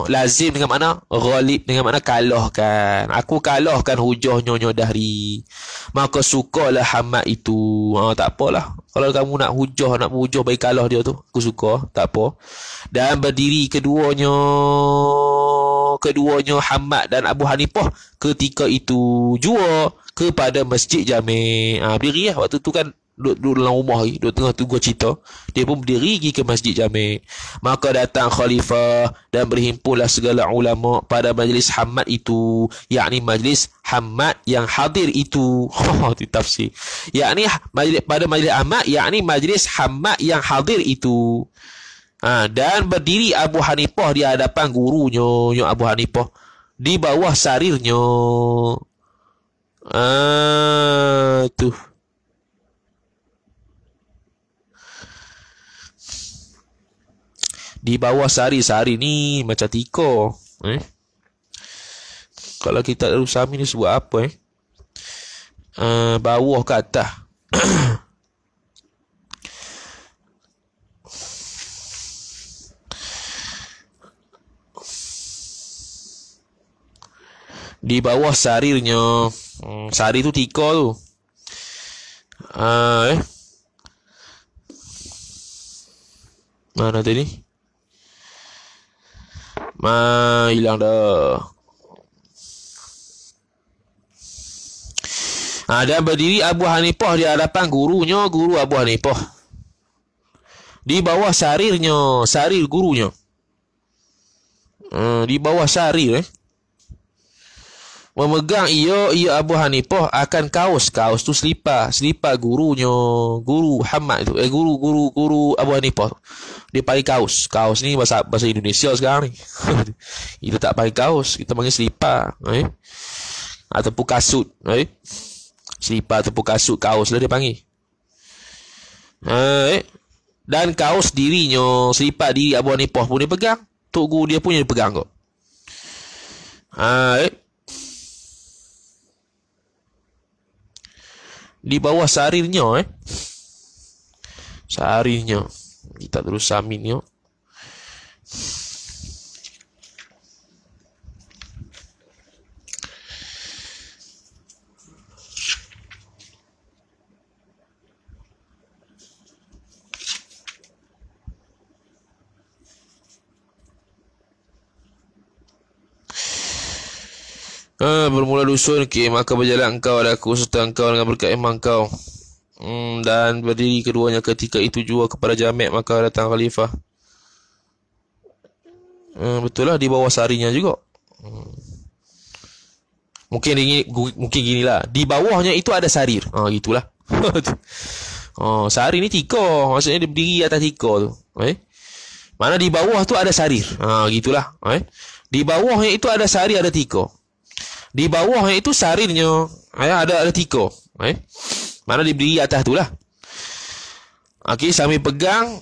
Lazim dengan mana? Ghalib dengan mana? Kalahkan. Aku kalahkan hujahnya dahri. Maka sukalah Hammad itu. Tak apalah. Kalau kamu nak berhujah bagi kalah dia tu, aku suka, tak apa. Dan berdiri keduanya Hammad dan Abu Hanifah ketika itu jua kepada Masjid Jami'. Berdiri lah. Waktu tu kan duduk dalam rumah lagi, duduk tengah tunggu cerita. Dia pun berdiri pergi ke Masjid Jami'. Maka datang khalifah dan berhimpunlah segala ulama pada majlis Hammad itu, yakni majlis Hammad yang hadir itu. Itu tafsir. Yakni pada majlis Ahmad, yakni majlis Hammad yang hadir itu. Dan berdiri Abu Hanifah di hadapan gurunya, Abu Hanifah, di bawah sarirnya. Tuh. Di bawah sari ni macam tiko. Kalau kita Usami ni sebut apa? Bawah ke atas. Di bawah sarirnya. Sarir tu tika tu. Mana tadi? Hilang dah. Dan berdiri Abu Hanifah di hadapan gurunya, guru Abu Hanifah. Di bawah sarirnya, sarir gurunya. Di bawah sarir memegang ia Abu Hanifah akan kaos tu selipar gurunya, guru Muhammad tu, guru Abu Hanifah. Dia pakai kaos ni bahasa Indonesia sekarang ni. Kita tak pakai kaos, kita panggil selipar, ataupun kasut, selipar ataupun kasut, kaos lah dia panggil. Dan kaos dirinya, selipar diri Abu Hanifah pun dia pegang. Tok guru dia punya dia pegang kok. Di bawah sarirnya, sarirnya. Kita terus samin yuk. Bermula dusun, maka berjalan engkau dan aku serta engkau dengan berkat iman engkau. Dan berdiri keduanya ketika itu juga kepada Jami', maka datang khalifah. Betul lah, di bawah sarinya juga. Mungkin ginilah, di bawahnya itu ada sarir. Gitulah. Sarir ni tika, maksudnya dia berdiri atas tika tu. Mana di bawah tu ada sarir. Gitulah. Di bawahnya itu ada sarir, ada tika. Di bawahnya itu sarirnya, ada tika. Mana dia berdiri atas tu lah. Sambil pegang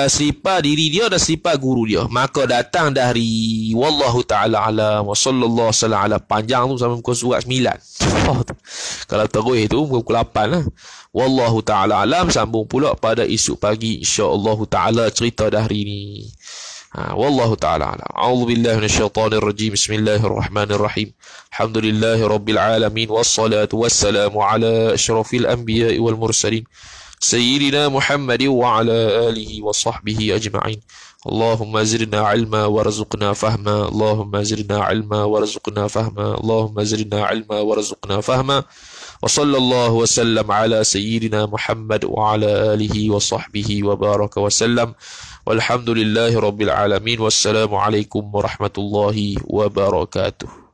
selipar diri dia dan selipar guru dia. Maka datang dari wallahu ta'ala alam wa sallallahu ala, panjang tu sampai muka surat 9. Kalau terus tu muka 8 lah. Wallahu ta'ala alam, sambung pula pada esok pagi insya-Allah ta'ala cerita dah hari ni. Wallahu ta'ala alam. A'udzubillahi minasyaitonir rajim. Bismillahirrahmanirrahim. Alhamdulillahi rabbil alamin wassalatu wassalamu ala asyrafil anbiya'i wal mursalin sayyidina Muhammadin wa ala alihi wa sahbihi ajma'in. Allahumma zidna ilma warzuqna fahma. Allahumma zidna ilma warzuqna fahma. Allahumma zidna ilma warzuqna fahma. Wa sallallahu wa sallam ala sayyidina Muhammad wa ala alihi wa sahbihi wa baraka wa sallam. Walhamdulillahi rabbil alamin. Wassalamu alaikum warahmatullahi wabarakatuh.